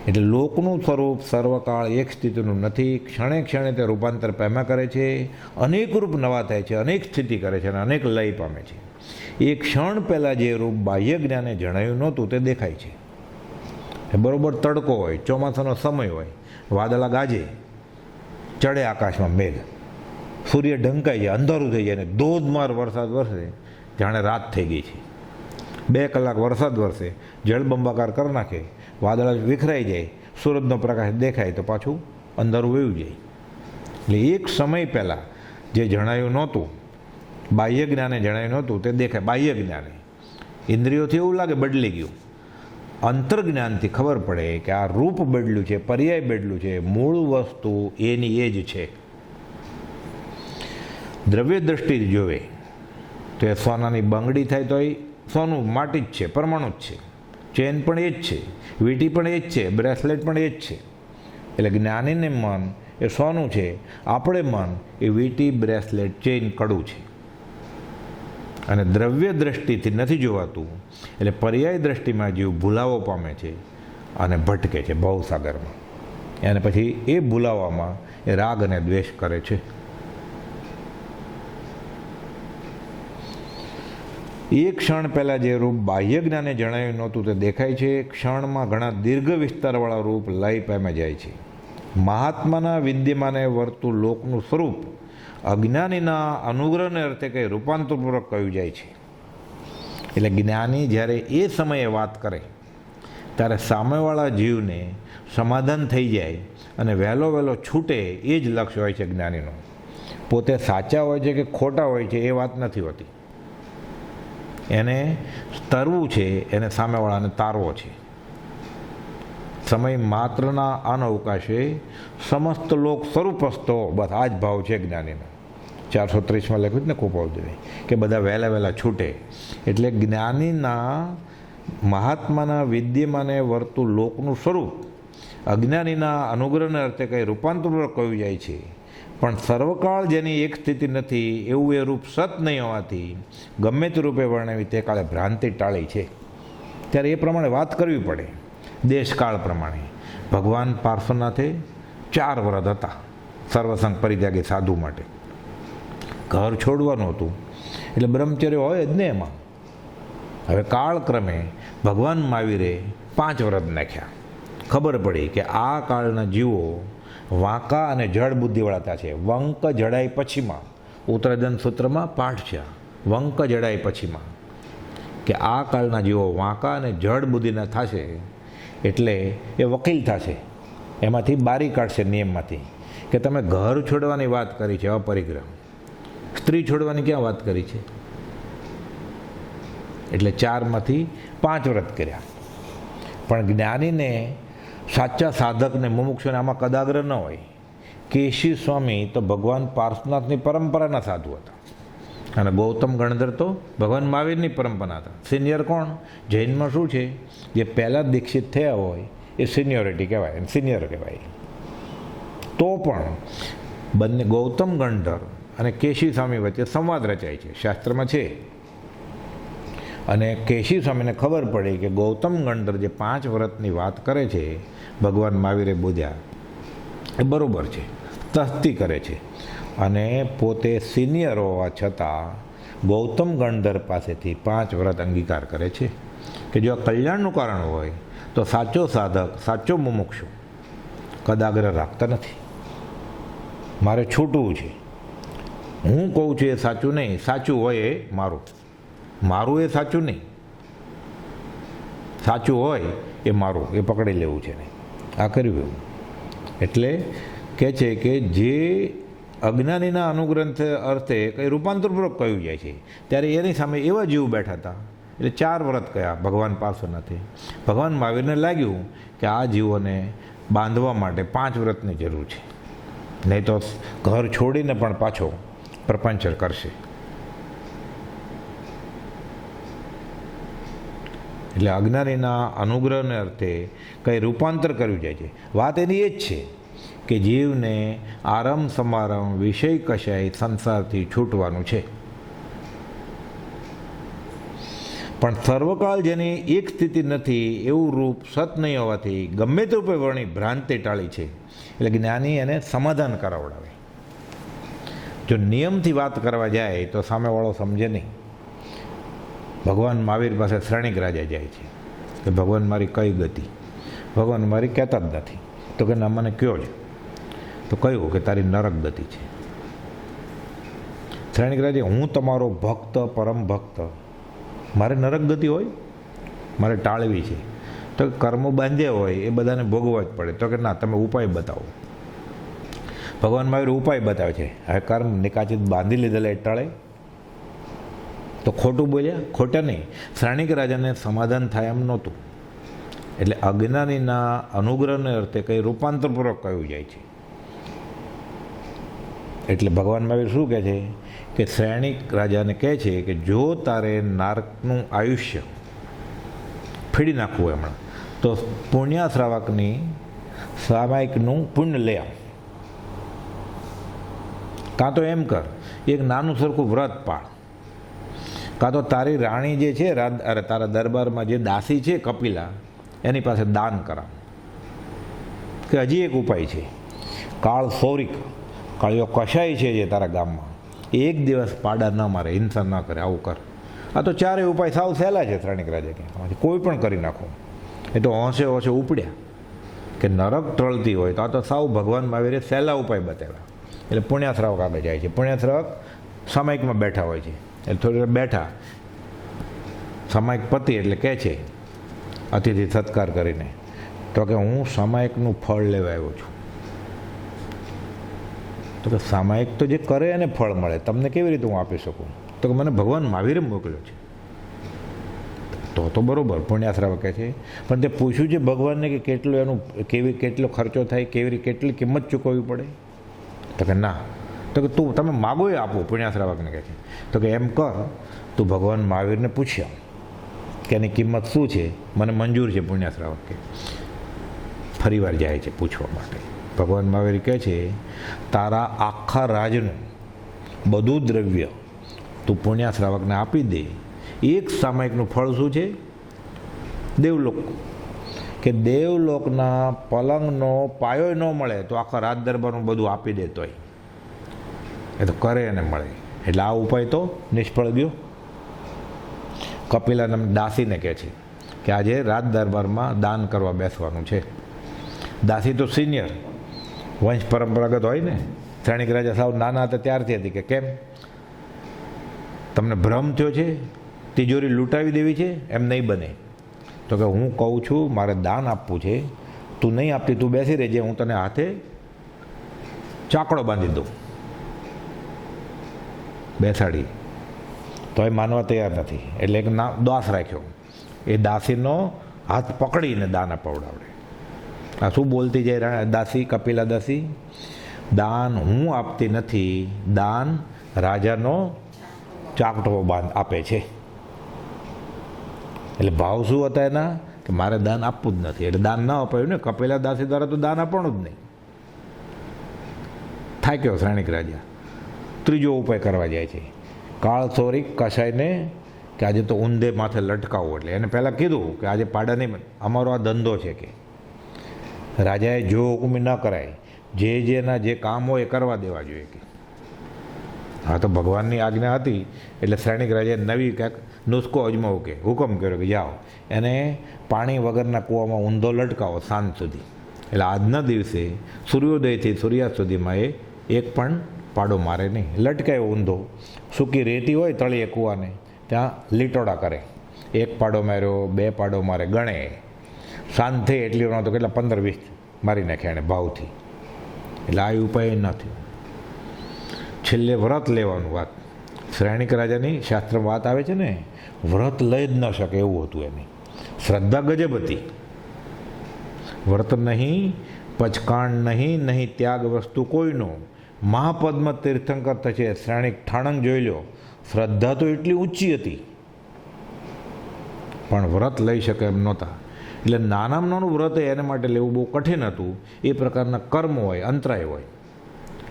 એટલે લોકનું સ્વરૂપ સર્વકાળ એક સ્થિતિનું નથી. ક્ષણે ક્ષણે તે રૂપાંતર પામ્યા કરે છે, અનેક રૂપ નવા થાય છે, અનેક સ્થિતિ કરે છે અને અનેક લય પામે છે. એ ક્ષણ પહેલાં જે રૂપ બાહ્ય જ્ઞાને જણાયું નહોતું તે દેખાય છે. બરોબર તડકો હોય, ચોમાસાનો સમય હોય, વાદળા ગાજે, ચડે આકાશમાં મેઘ, સૂર્ય ઢંકાઈ જાય, અંધારું થઈ જાય ને ધોધમાર વરસાદ વરસે, જાણે રાત થઈ ગઈ છે. 2 કલાક વરસાદ વરસે, જળબંબાકાર કરી નાખે, વાદળા વિખરાઈ જાય, સૂરજનો પ્રકાશ દેખાય તો પાછું અંધારું વયું જાય. એટલે એક સમય પહેલાં જે જણાયું નહોતું, બાહ્ય જ્ઞાને જણાયું નહોતું તે દેખાય. બાહ્ય જ્ઞાને ઇન્દ્રિયોથી એવું લાગે બદલી ગયું. અંતર્જ્ઞાનથી ખબર પડે કે આ રૂપ બદલ્યું છે, પર્યાય બદલ્યું છે, મૂળ વસ્તુ એની એ જ છે. દ્રવ્ય દ્રષ્ટિ જોવે તો એ સોનાની બંગડી થાય તો એ સોનું માટી જ છે, પરમાણુ જ છે. ચેન પણ એ જ છે, વીંટી પણ એ જ છે, બ્રેસલેટ પણ એ જ છે. એટલે જ્ઞાનીને મન એ સોનું છે, આપણે મન એ વીંટી, બ્રેસલેટ, ચેન, કડું છે. અને દ્રવ્ય દ્રષ્ટિથી નથી જોવાતું એટલે પર્યાય દ્રષ્ટિમાં જીવ ભૂલાવો પામે છે અને ભટકે છે ભવસાગરમાં. અને પછી એ ભૂલાવામાં એ રાગ અને દ્વેષ કરે છે. એ ક્ષણ પહેલાં જે રૂપ બાહ્ય જ્ઞાને જણાવ્યું નહોતું તે દેખાય છે. ક્ષણમાં ઘણા દીર્ઘ વિસ્તારવાળા રૂપ લય પામે જાય છે. મહાત્માના વિદ્યમાને વર્તું લોકનું સ્વરૂપ અજ્ઞાનીના અનુગ્રહને અર્થે કંઈ રૂપાંતરપૂર્વક કહ્યું જાય છે. એટલે જ્ઞાની જ્યારે એ સમયે વાત કરે ત્યારે સામેવાળા જીવને સમાધાન થઈ જાય અને વહેલો વહેલો છૂટે એ જ લક્ષ્ય હોય છે જ્ઞાનીનો. પોતે સાચા હોય છે કે ખોટા હોય છે એ વાત નથી હોતી. એને તરવું છે, એને સામેવાળાને તારવો છે. સમય માત્રના અનવકાશે સમસ્ત લોક સ્વરૂપસ્તો, બસ આ જ ભાવ છે જ્ઞાનીનો. 430માં લખ્યું ને કૃપાળદેવે કે બધા વહેલા વહેલા છૂટે. એટલે જ્ઞાનીના મહાત્માના વિદ્યમાને વર્તું લોકનું સ્વરૂપ અજ્ઞાનીના અનુગ્રહને અર્થે કંઈ રૂપાંતરપૂર્વક કહ્યું જાય છે. પણ સર્વકાળ જેની એક સ્થિતિ નથી એવું એ રૂપ સત નહીં હોવાથી ગમે તે રૂપે વર્ણવી તે કાળે ભ્રાંતિ ટાળી છે. ત્યારે એ પ્રમાણે વાત કરવી પડે. દેશકાળ પ્રમાણે ભગવાન પાર્શ્વનાથે 4 વ્રત હતા સર્વસંગ પરિત્યાગી સાધુ માટે. ઘર છોડવાનું હતું એટલે બ્રહ્મચર્ય હોય જ ને એમાં. હવે કાળક્રમે ભગવાન મહાવીરે 5 વ્રત નાખ્યા. ખબર પડી કે આ કાળના જીવો વાંકા અને જડ બુદ્ધિવાળા છે. વંક જડાઈ પછીમાં ઉત્તરાધન સૂત્રમાં પાઠ છે. વંક જડાઈ પછીમાં કે આ કાળના જીવો વાંકા અને જડ બુદ્ધિના થશે એટલે એ વકીલ થશે. એમાંથી બારી કાઢશે નિયમમાંથી કે તમે ઘર છોડવાની વાત કરી છે અપરિગ્રહ, સ્ત્રી છોડવાની ક્યાં વાત કરી છે. એટલે 4માંથી 5 વ્રત કર્યા. પણ જ્ઞાનીને સાચા સાધકને મુમુક્ષુને આમાં કદાગ્રહ ન હોય. કેશી સ્વામી તો ભગવાન પાર્શ્વનાથની પરંપરાના સાધુ હતા અને ગૌતમ ગણધર તો ભગવાન મહાવીરની પરંપરા હતા. સિનિયર કોણ? જૈનમાં શું છે, જે પહેલાં દીક્ષિત થયા હોય એ સિનિયોરિટી કહેવાય, સિનિયર કહેવાય. તો પણ બંને ગૌતમ ગણધર અને કેશી સ્વામી વચ્ચે સંવાદ રચાય છે, શાસ્ત્રમાં છે. અને કેશી સ્વામીને ખબર પડી કે ગૌતમ ગણધર જે 5 વ્રતની વાત કરે છે ભગવાન મહાવીરે બોધ્યા એ બરાબર છે, તસ્તી કરે છે. અને પોતે સિનિયર હોવા છતાં ગૌતમ ગણધર પાસેથી 5 વ્રત અંગીકાર કરે છે કે જો આ કલ્યાણનું કારણ હોય તો સાચો સાધક, સાચો મુમુક્ષુ કદાગ્રહ રાખતા નથી. મારે છૂટવું છે, હું કહું છું એ સાચું નહીં, સાચું હોય એ મારું, મારું એ સાચું નહીં, સાચું હોય એ મારું, એ પકડી લેવું છે નહીં. આ કર્યું એવું. એટલે કહે છે કે જે અજ્ઞાનીના અનુગ્રહ અર્થે કંઈ રૂપાંતરપૂર્વક કહ્યું જાય છે ત્યારે એની સામે એવા જીવ બેઠા હતા. એટલે 4 વ્રત કયા ભગવાન પાર્શ્વનાથે. ભગવાન મહાવીરને લાગ્યું કે આ જીવોને બાંધવા માટે 5 વ્રતની જરૂર છે, નહીં તો ઘર છોડીને પણ પાછો પ્રપંચ કરશે. એટલે અજ્ઞાનીના અનુગ્રહને અર્થે કંઈ રૂપાંતર કર્યું જાય છે. વાત એની એ જ છે કે જીવને આરમ સમારમ વિષય કશાય સંસારથી છૂટવાનું છે. પણ સર્વકાળ જેની એક સ્થિતિ નથી એવું રૂપ સત નહીં હોવાથી ગમે તે રૂપે વર્ણી ભ્રાંતિ ટાળી છે. એટલે જ્ઞાની એને સમાધાન કરાવડાવે. જો નિયમથી વાત કરવા જાય તો સામેવાળો સમજે નહીં. ભગવાન મહાવીર પાસે શ્રેણિક રાજા જાય છે કે ભગવાન મારી કઈ ગતિ? ભગવાન મારી કહેતા જ નથી. તો કે ના મને કયો છે? તો કહ્યું કે તારી નરક ગતિ છે. શ્રેણિક રાજા, હું તમારો ભક્ત, પરમ ભક્ત, મારે નરક ગતિ હોય? મારે ટાળવી છે. તો કર્મો બાંધ્યા હોય એ બધાને ભોગવવા જ પડે. તો કે ના, તમે ઉપાય બતાવો. ભગવાન મહાવીર ઉપાય બતાવે છે. હવે કર્મ નિકાચિત બાંધી લીધેલા એ ટાળે? તો ખોટું બોલ્યા? ખોટા નહીં. શ્રેણિક રાજાને સમાધાન થાય એમ નહોતું. એટલે અજ્ઞાનીના અનુગ્રહને અર્થે કંઈ રૂપાંતરપૂર્વક કહ્યું જાય છે. એટલે ભગવાન મહાવીર શું કહે છે કે શ્રેણિક રાજાને કહે છે કે જો તારે નારકનું આયુષ્ય ફેડી નાખવું હોય હમણાં, તો પુણ્યાશ્રાવકની સામાયિકનું પુણ્ય લે આવ. કાં તો એમ કર, એક નાનું સરખું વ્રત પાળ, કાં તો તારી રાણી જે છે તારા દરબારમાં જે દાસી છે કપિલા, એની પાસે દાન કરાવ. કે હજી એક ઉપાય છે, કાળ સૌરિક કાળિયો કશાય છે જે તારા ગામમાં, એક દિવસ પાડા ન મારે, હિંસા ન કરે, આવું કર. આ તો ચારેય ઉપાય સાવ સહેલા છે. શ્રેણિક રાજા કે કોઈ પણ કરી નાખો. એ તો હોંશે હોંશે ઉપડ્યા કે નરક ટળતી હોય તો આ તો સાવ ભગવાન મહાવીરે સહેલા ઉપાય બતાવ્યા. એટલે પુણ્યાશ્રાવક આગળ જાય છે. પુણ્યાશ્રાવક સામાયિકમાં બેઠા હોય છે. એટલે થોડી વાર બેઠા, સામાયિક પતિ એટલે કહે છે અતિથિ સત્કાર કરીને, તો કે હું સામાયિકનું ફળ લેવા આવ્યો છું. તો કે સામાયિક તો જે કરે એને ફળ મળે, તમને કેવી રીતે હું આપી શકું? તો કે મને ભગવાન મહાવીરે મોકલ્યો છે. તો બરાબર, પુણ્યાશ્રાવક કહે છે. પણ તે પૂછ્યું છે ભગવાનને કે કેટલો એનું કેટલો ખર્ચો થાય, કેટલી કિંમત ચૂકવવી પડે? તો કે ના. તો કે તમે માગો એ આપો. પુણ્યાશ્રાવકને કહે છે. તો કે એમ કર, તું ભગવાન મહાવીરને પૂછ્યા કે એની કિંમત શું છે, મને મંજૂર છે. પુણ્યાશ્રાવક કે ફરી વાર જાય છે પૂછવા માટે. ભગવાન મહાવીર કહે છે તારા આખા રાજનું બધું દ્રવ્ય તું પુણ્યાશ્રાવકને આપી દે. એક સામાયિકનું ફળ શું છે? દેવલોક. કે દેવલોકના પલંગનો પાયો ન મળે તો આખા રાજ દરબારનું બધું આપી દે તોય એ તો કરે અને મળે. એટલે આ ઉપાય તો નિષ્ફળ ગયો. કપિલા નામ દાસીને કહે છે કે આજે રાજ દરબારમાં દાન કરવા બેસવાનું છે. દાસી તો સિનિયર, વંશ પરંપરાગત હોય ને. શ્રેણિક રાજા સાવ નાના હતા ત્યારથી હતી કે કેમ તમને ભ્રમ થયો છે, તિજોરી લૂંટાવી દેવી છે? એમ નહીં બને. તો કે હું કહું છું મારે દાન આપવું છે, તું નહીં આપતી, તું બેસી રહેજે, હું તને હાથે ચાકડો બાંધી દઉં. બેસાડી તો એ માનવા તૈયાર નથી. એટલે એક દાસ રાખ્યો, એ દાસીનો હાથ પકડીને દાન અપાવડાવડે. આ શું બોલતી જાય દાસી, કપિલા દાસી? દાન હું આપતી નથી, દાન રાજાનો ચાકટો આપે છે. એટલે ભાવ શું હતા એના? કે મારે દાન આપવું જ નથી. એટલે દાન ન અપાયું ને. કપિલા દાસી દ્વારા તો દાન આપવાનું જ નહીં. થાક્યો શ્રેણિક રાજા. ત્રીજો ઉપાય કરવા જાય છે. કાળ ચોરીક કસાઈને કે આજે તો ઊંધે માથે લટકાવો. એટલે એને પહેલાં કીધું કે આજે પાડા નહીં, અમારો આ ધંધો છે. કે રાજાએ જો હુકુમી ન કરાય, જેના જે કામ હોય એ કરવા દેવા જોઈએ. કે હા તો ભગવાનની આજ્ઞા હતી. એટલે શ્રેણિક રાજાએ નવી ક્યાંક નુસ્ખો અજમાવો, કે હુકમ કર્યો કે જાઓ એને પાણી વગરના કૂવામાં ઊંધો લટકાવો સાંજ સુધી. એટલે આજના દિવસે સૂર્યોદયથી સૂર્યાસ્ત સુધીમાં એ એક પણ પાડો મારે નહીં. લટકાયો ઊંધો, સૂકી રેતી હોય તળીએ કૂવાને, ત્યાં લીટોડા કરે. એક પાડો માર્યો, બે પાડો મારે, ગણે. સાંજ થઈ એટલી તો કેટલા 15-20 મારી નાખ્યા એને ભાવથી. એટલે આ ઉપાય ન થયો. છેલ્લે વ્રત લેવાનું વાત શ્રેણિક રાજાની શાસ્ત્ર વાત આવે છે ને, વ્રત લઈ જ ન શકે એવું હતું એની શ્રદ્ધા ગજબ હતી. વ્રત નહીં, પચકાણ નહીં ત્યાગ વસ્તુ કોઈનો, મહાપદ્મ તીર્થંકર થશે. શ્રેણિક ઠાણંગ જોઈ લો, શ્રદ્ધા તો એટલી ઊંચી હતી પણ વ્રત લઈ શકે એમ નહોતા. એટલે નાનામાં નાનું વ્રત એને માટે લેવું બહુ કઠિન હતું. એ પ્રકારના કર્મ હોય, અંતરાય હોય.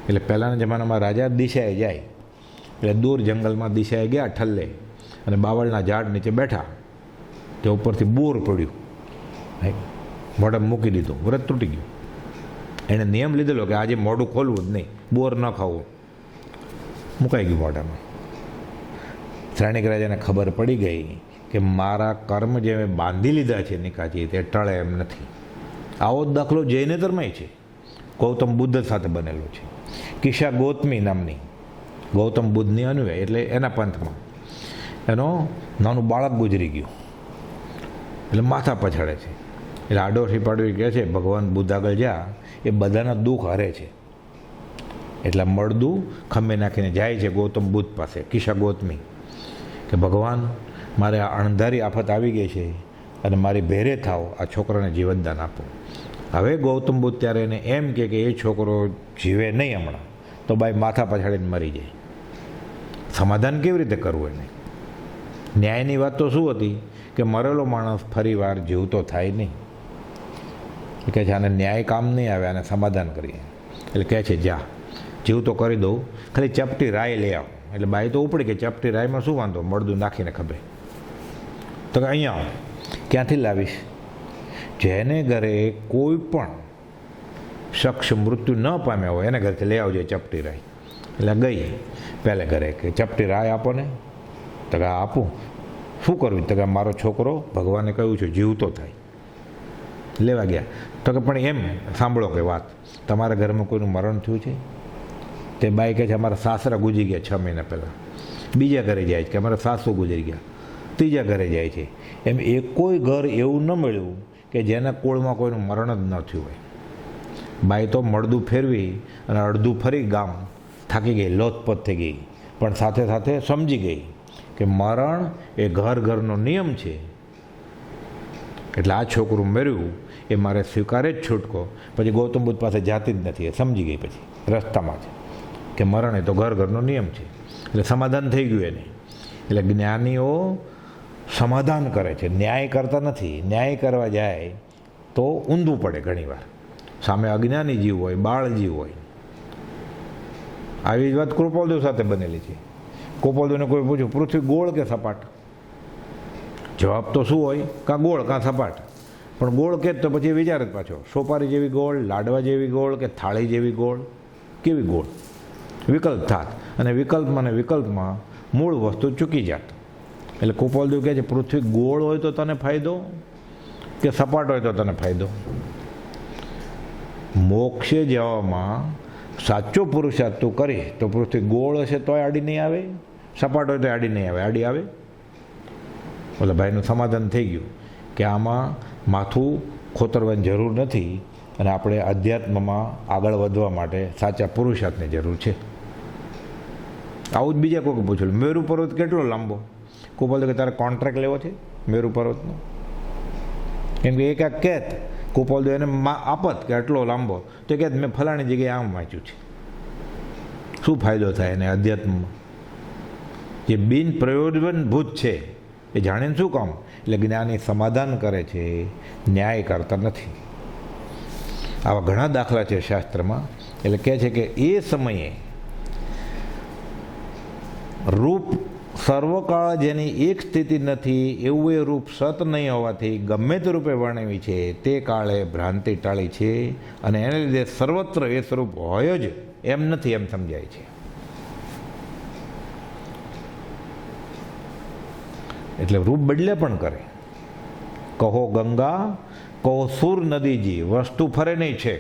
એટલે પહેલાંના જમાનામાં રાજા દિશાએ જાય, એટલે દૂર જંગલમાં દિશાએ ગયા ઠલ્લે, અને બાવળના ઝાડ નીચે બેઠા. તે ઉપરથી બોર પડ્યું, મોઢામાં મૂકી દીધું, વ્રત તૂટી ગયું. એણે નિયમ લીધેલો કે આજે મોઢું ખોલવું જ નહીં, બોર ન ખાવું. મુકાઈ ગયું મોઢામાં. શ્રેણિક રાજાને ખબર પડી ગઈ કે મારા કર્મ જે મેં બાંધી લીધા છે નિકાજી, તે ટળે એમ નથી. આવો જ દાખલો જૈનેતરમાંય છે. ગૌતમ બુદ્ધ સાથે બનેલો છે. કિશા ગૌતમી નામની, ગૌતમ બુદ્ધની અનુયાયી, એટલે એના પંથમાં એનો નાનું બાળક ગુજરી ગયું. એટલે માથા પછાડે છે. એટલે આડોશી પાડોશી કહે છે ભગવાન બુદ્ધ આગળ જા, એ બધાના દુઃખ હરે છે. એટલે મળદું ખંભે નાખીને જાય છે ગૌતમ બુદ્ધ પાસે, કિશા ગૌતમી, કે ભગવાન મારે આ અણધારી આફત આવી ગઈ છે, અને મારી ભેરે થાવ, આ છોકરાને જીવતદાન આપો. હવે ગૌતમ બુદ્ધ ત્યારે એને એમ કે એ છોકરો જીવે નહીં હમણાં, તો બાઈ માથા પછાડીને મરી જાય. સમાધાન કેવી રીતે કરવું એને? ન્યાયની વાત તો શું હતી કે મરેલો માણસ ફરી વાર જીવતો થાય નહીં. એ કહે છે આને ન્યાય કામ નહીં આવે, આને સમાધાન કરીએ. એટલે કહે છે જા જીવ તો કરી દઉં, ખાલી ચપટી રાય લઈ આવ. એટલે બાઈ તો ઉપડી કે ચપટી રાયમાં શું વાંધો, મળદું નાખીને ખભે. તો કે અહીંયા આવ. ક્યાંથી લાવીશ? જેને ઘરે કોઈ પણ શખ્સ મૃત્યુ ન પામ્યા હોય એને ઘરેથી લઈ આવજો ચપટી રાય. એટલે ગઈ પહેલે ઘરે કે ચપટી રાય આપો ને. તો કે આપું. શું કરવું? તો કે મારો છોકરો ભગવાને કહ્યું છે જીવતો થાય. લેવા ગયા. તો કે પણ એમ સાંભળો કે વાત, તમારા ઘરમાં કોઈનું મરણ થયું છે? તે બાઈ કહે છે અમારા સાસરા ગુજરી ગયા 6 મહિના પહેલાં. બીજા ઘરે જાય છે કે અમારા સાસુ ગુજરી ગયા. ત્રીજા ઘરે જાય છે. એમ એક કોઈ ઘર એવું ન મળ્યું કે જેના કુળમાં કોઈનું મરણ જ ન થયું હોય. બાઈ તો મળદું ફેરવી અને અડધું ફરી ગામ થાકી ગઈ, લોથપોથ થઈ ગઈ, પણ સાથે સાથે સમજી ગઈ કે મરણ એ ઘરનો નિયમ છે. એટલે આ છોકરું મર્યું એ મારે સ્વીકારે જ છૂટકો. પછી ગૌતમ બુદ્ધ પાસે જાતી જ નથી, એ સમજી ગઈ પછી રસ્તામાં જ કે મરણ એ તો ઘરનો નિયમ છે. એટલે સમાધાન થઈ ગયું એને. એટલે જ્ઞાનીઓ સમાધાન કરે છે, ન્યાય કરતા નથી. ન્યાય કરવા જાય તો ઊંધું પડે ઘણીવાર. સામે અજ્ઞાની જીવ હોય, બાળ જીવ હોય. આવી જ વાત કૃપાલદેવ સાથે બનેલી છે. કૃપાલદેવને કોઈ પૂછ્યું પૃથ્વી ગોળ કે સપાટ? જવાબ તો શું હોય, કાં ગોળ કાં સપાટ. પણ ગોળ કે તો પછી વિચાર જ પાછો, સોપારી જેવી ગોળ, લાડવા જેવી ગોળ કે થાળી જેવી ગોળ? કેવી ગોળ? વિકલ્પ થાત, અને વિકલ્પમાં ને વિકલ્પમાં મૂળ વસ્તુ ચૂકી જાત. એટલે કૃપાલદેવ કહે છે પૃથ્વી ગોળ હોય તો તને ફાયદો કે સપાટ હોય તો તને ફાયદો? મોક્ષે જવામાં સાચો પુરુષાર્થ તું કરી તો પૃથ્વી ગોળ હશે તોય આડી નહીં આવે, સપાટ હોય તો આડી નહીં આવે. આડી આવે? એટલે ભાઈનું સમાધાન થઈ ગયું કે આમાં માથું ખોતરવાની જરૂર નથી, અને આપણે અધ્યાત્મમાં આગળ વધવા માટે સાચા પુરુષાર્થની જરૂર છે. આવું જ બીજા કોઈ પૂછેલું મેરુ પર્વત કેટલો લાંબો? કોઈ બોલે કે તારે કોન્ટ્રાક્ટ લેવો છે મેરુ પર્વતનો? કેમ કે એક આ કહેત કુપાલદેવ એને આપત કે આટલો લાંબો, તો કહે મેં ફલાણી જગ્યાએ આમ વાંચ્યું છે. શું ફાયદો થાય એને અધ્યાત્મમાં? જે બિન પ્રયોજનભૂત છે એ જાણીને શું કામ? એટલે જ્ઞાની સમાધાન કરે છે, ન્યાય કરતા નથી. આવા ઘણા દાખલા છે શાસ્ત્રમાં. એટલે કહે છે કે એ સમયે રૂપ સર્વકાળ જેની એક સ્થિતિ નથી એવું એ રૂપ સત નહીં હોવાથી ગમે તે રૂપે વર્ણવી છે તે કાળે ભ્રાંતિ ટાળી છે, અને એને લીધે સર્વત્ર એ સ્વરૂપ હોય જ એમ નથી એમ સમજાય છે. એટલે રૂપ બદલે પણ કરે. કહો ગંગા, કહો સુર નદીજી, વસ્તુ ફરે નહીં છે,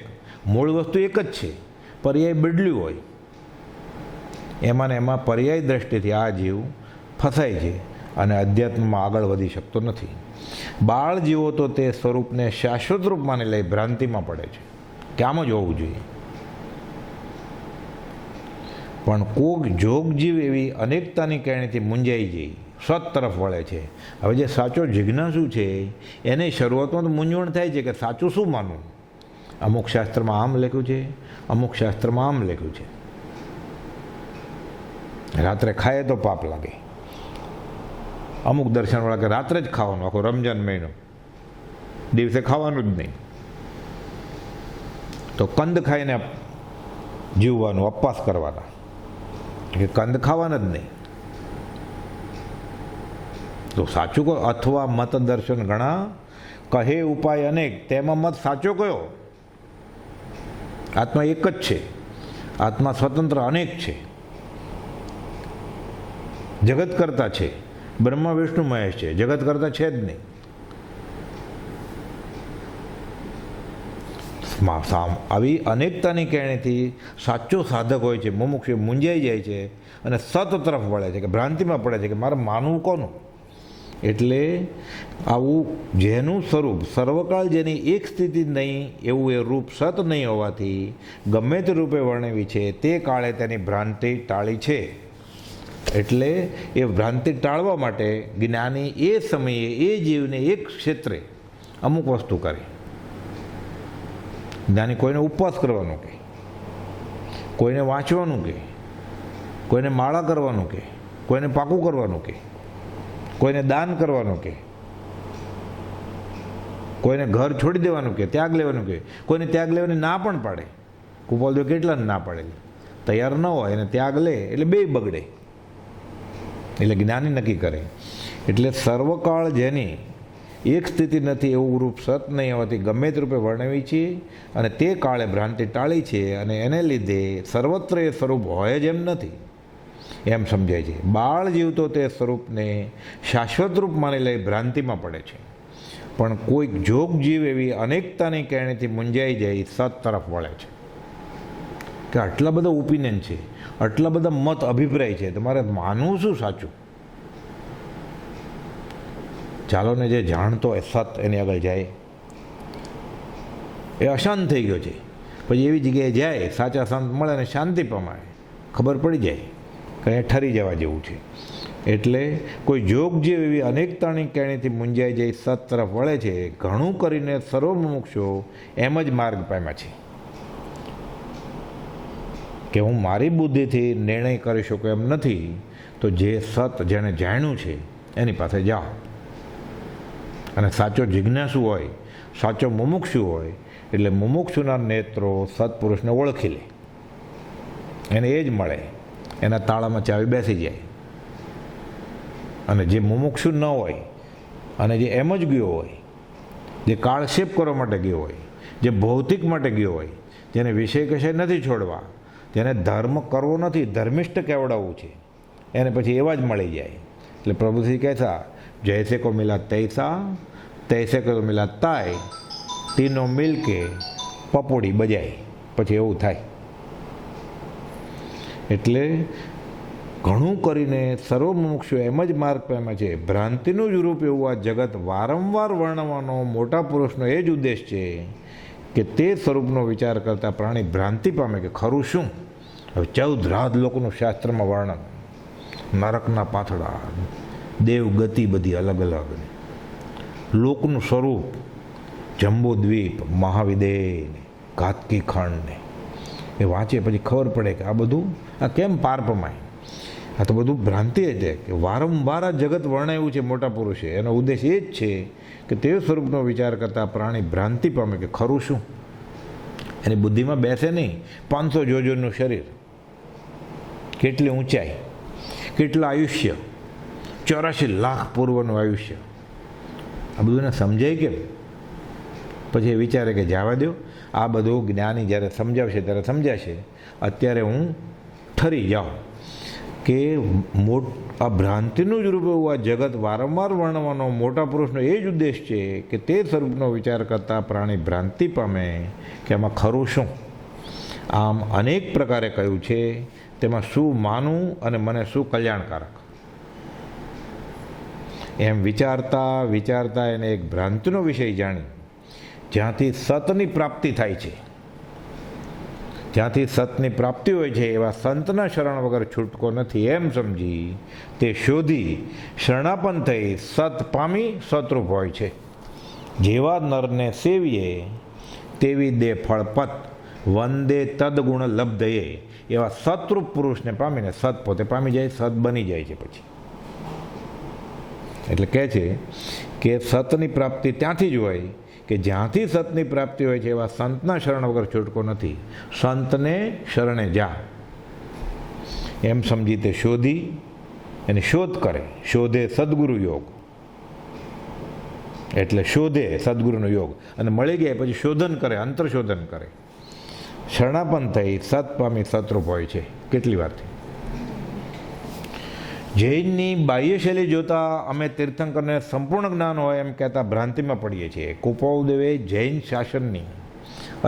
મૂળ વસ્તુ એક જ છે, પર્યાય બદલ્યું હોય. એમાં ને એમાં પર્યાય દ્રષ્ટિથી આ જીવ ફસાય છે અને અધ્યાત્મમાં આગળ વધી શકતો નથી. બાળ જીવો તો તે સ્વરૂપને શાશ્વત રૂપ માની લઈ ભ્રાંતિમાં પડે છે કે આમ જ હોવું જોઈએ. પણ કોક જોગ જીવ એવી અનેકતાની કેણીથી મૂંઝાઈ જઈ સત તરફ વળે છે. હવે જે સાચો જિજ્ઞાસુ છે એને શરૂઆતમાં તો મૂંઝવણ થાય છે કે સાચું શું માનવું. અમુક શાસ્ત્રમાં આમ લખ્યું છે, અમુક શાસ્ત્રમાં આમ લખ્યું છે. રાત્રે ખાય તો પાપ લાગે. અમુક દર્શનવાળા કે રાત્રે જ ખાવાનું, આખો રમજાન મહિનો દિવસે ખાવાનું જ નહીં. તો કંદ ખાઈને જીવવાનું, ઉપવાસ કરવાના, કે કંદ ખાવાના જ નહીં. તો સાચું કહો? અથવા મત દર્શન ઘણા, કહે ઉપાય અનેક, તેમાં મત સાચો કયો? આત્મા એક જ છે, આત્મા સ્વતંત્ર અનેક છે, જગત કરતા છે. બ્રહ્મા વિષ્ણુ મહેશ છે, જગત કરતા છે જ નહીં. આવી અનેકતાની કેણીથી સાચો સાધક હોય છે, મુમુક્ષુ મૂંઝાઈ જાય છે અને સત તરફ વળે છે કે ભ્રાંતિમાં પડે છે કે મારે માનવું કોનું. એટલે આવું જેનું સ્વરૂપ સર્વકાળ જેની એક સ્થિતિ નહીં એવું એ રૂપ સત નહીં હોવાથી ગમે તે રૂપે વર્ણવી છે તે કાળે તેની ભ્રાંતિ ટાળી છે. એટલે એ ભ્રાંતિ ટાળવા માટે જ્ઞાની એ સમયે એ જીવને એક ક્ષેત્રે અમુક વસ્તુ કરે. જ્ઞાની કોઈને ઉપવાસ કરવાનું કહે, કોઈને વાંચવાનું કહે, કોઈને માળા કરવાનું કહે, કોઈને પાકું કરવાનું કહે, કોઈને દાન કરવાનું કહે, કોઈને ઘર છોડી દેવાનું કહે, ત્યાગ લેવાનું કહે, કોઈને ત્યાગ લેવાની ના પણ પાડે. કુપાલદેવ કેટલાને ના પાડેલી, તૈયાર ન હોય અને ત્યાગ લે એટલે બે બગડે. એટલે જ્ઞાની નક્કી કરે. એટલે સર્વકાળ જેની એક સ્થિતિ નથી એવું રૂપ સત નહીં હોવાથી ગમે તે રૂપે વર્ણવી છે અને તે કાળે ભ્રાંતિ ટાળી છે અને એને લીધે સર્વત્ર એ સ્વરૂપ હોય જ એમ નથી એમ સમજાય છે. બાળ જીવતો તે સ્વરૂપને શાશ્વત રૂપ માની લઈ ભ્રાંતિમાં પડે છે, પણ કોઈક જોગ જીવ એવી અનેકતાની કેરણીથી મૂંઝાઈ જાય સત તરફ વળે છે. કે આટલા બધા ઓપિનિયન છે, આટલા બધા મત અભિપ્રાય છે, તમારે માનવું શું સાચું? ચાલો ને જે જાણતો હોય સત એની આગળ જાય, એ અશાંત થઈ ગયો છે, પછી એવી જગ્યાએ જાય સાચા સંત મળે અને શાંતિ પમાય, ખબર પડી જાય કે એ ઠરી જવા જેવું છે. એટલે કોઈ જોગ જીવ એવી અનેકતાની કેરણીથી મૂંઝાઈ જાય સત તરફ વળે છે. ઘણું કરીને સર્વમુમુક્ષો એમ જ માર્ગ પામ્યા છે કે હું મારી બુદ્ધિથી નિર્ણય કરી શકું એમ નથી, તો જે સત જેણે જાણ્યું છે એની પાસે જાઓ. અને સાચો જિજ્ઞાસુ હોય, સાચો મુમુક્ષુ હોય એટલે મુમુક્ષુના નેત્રો સત્પુરુષને ઓળખી લે, એને એ જ મળે, એના તાળામાં ચાવી બેસી જાય. અને જે મુમુક્ષુ ન હોય અને જે એમ જ ગયો હોય, જે કાળક્ષેપ કરવા માટે ગયો હોય, જે ભૌતિક માટે ગયો હોય, જેને વિષય કશે નથી છોડવા, જેને ધર્મ કરવો નથી, ધર્મિષ્ઠ કેવડાવવું છે, એને પછી એવા જ મળી જાય. એટલે પ્રભુશ્રી કહેતા જૈસે કો મિલા તૈસા, તૈસે કો મિલા તાય, તીનો મિલકે પપોડી બજાય, પછી એવું થાય. એટલે ઘણું કરીને સર્વમુમુક્ષુ એમ જ માર્ગ પામ્યા છે. ભ્રાંતિનું જ રૂપ એવું આ જગત વારંવાર વર્ણવાનો મોટા પુરુષનો એ જ ઉદ્દેશ છે કે તે સ્વરૂપનો વિચાર કરતા પ્રાણી ભ્રાંતિ પામે કે ખરું શું. હવે 14 રાત લોકોનું શાસ્ત્રમાં વર્ણન, નરકના પાથડા, દેવ ગતિ બધી અલગ અલગ, લોકનું સ્વરૂપ, જંબુદ્વીપ, મહાવિદેય, ઘાતકી ખંડ, એ વાંચે પછી ખબર પડે કે આ બધું આ કેમ પાર પમાય. આ તો બધું ભ્રાંતિ જ છે કે વારંવાર આ જગત વર્ણાયું છે મોટા પુરુષે. એનો ઉદ્દેશ એ જ છે કે તે સ્વરૂપનો વિચાર કરતાં પ્રાણી ભ્રાંતિ પામે કે ખરું શું. એની બુદ્ધિમાં બેસે નહીં. 500 જોજોનું શરીર, કેટલી ઊંચાઈ, કેટલું આયુષ્ય, 84 લાખ પૂર્વનું આયુષ્ય, આ બધું એને સમજાય કેમ? પછી એ વિચારે કે જવા દો, આ બધું જ્ઞાની જ્યારે સમજાવશે ત્યારે સમજાશે, અત્યારે હું ઠરી જાઉં. કે આ ભ્રાંતિનું જ રૂપ એવું આ જગત વારંવાર વર્ણવાનો મોટા પુરુષનો એ જ ઉદ્દેશ છે કે તે સ્વરૂપનો વિચાર કરતા પ્રાણી ભ્રાંતિ પામે કે આમાં ખરું શું. આમ અનેક પ્રકારે કહ્યું છે, તેમાં શું માનવું અને મને શું કલ્યાણકારક. એમ વિચારતા વિચારતા એને એક ભ્રાંતિનો વિષય જાણી જ્યાંથી સતની પ્રાપ્તિ થાય છે, જ્યાંથી સતની પ્રાપ્તિ હોય છે એવા સંતના શરણ વગર છૂટકો નથી એમ સમજી તે શોધી શરણાપન થઈ સત પામી સતરૂપ હોય છે. જેવા નરને સેવીએ તેવી દે ફળપત, વંદે તદગુણ લબ્ધયે, એવા સતરૂપ પુરુષને પામીને સત પોતે પામી જાય, સત બની જાય છે પછી. એટલે કહે છે કે સતની પ્રાપ્તિ ત્યાંથી જ હોય કે જ્યાંથી સતની પ્રાપ્તિ હોય છે એવા સંતના શરણ વગર છૂટકો નથી. સંતને શરણે જા એમ સમજી તે શોધી એની શોધ કરે. શોધે સદગુરુ યોગ, એટલે શોધે સદગુરુનો યોગ અને મળી ગયા પછી શોધન કરે, અંતરશોધન કરે. શરણાપન થઈ સત પામી સતરૂપ હોય છે. કેટલી વારથી જૈનની બાહ્યશૈલી જોતા અમે તીર્થંકરને સંપૂર્ણ જ્ઞાન હોય એમ કહેતા ભ્રાંતિમાં પડીએ છીએ. કુપાલદેવે જૈન શાસનની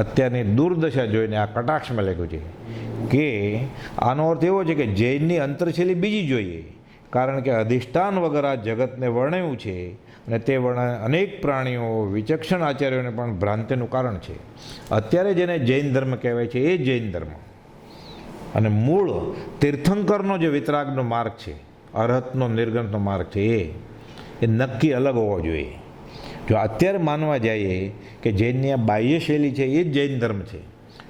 અત્યારની દુર્દશા જોઈને આ કટાક્ષમાં લખ્યું છે કે આનો અર્થ એવો છે કે જૈનની અંતરશૈલી બીજી જોઈએ, કારણ કે અધિષ્ઠાન વગર આ જગતને વર્ણવ્યું છે અને તે વર્ણન અનેક પ્રાણીઓ વિચક્ષણ આચાર્યોને પણ ભ્રાંતિનું કારણ છે. અત્યારે જેને જૈન ધર્મ કહેવાય છે એ જૈન ધર્મ અને મૂળ તીર્થંકરનો જે વિતરાગનો માર્ગ છે, અરહતનો નિર્ગ્રંથનો માર્ગ છે, એ નક્કી અલગ હોવો જોઈએ. જો અત્યારે માનવા જઈએ કે જૈનની આ બાહ્ય શૈલી છે એ જ જૈન ધર્મ છે,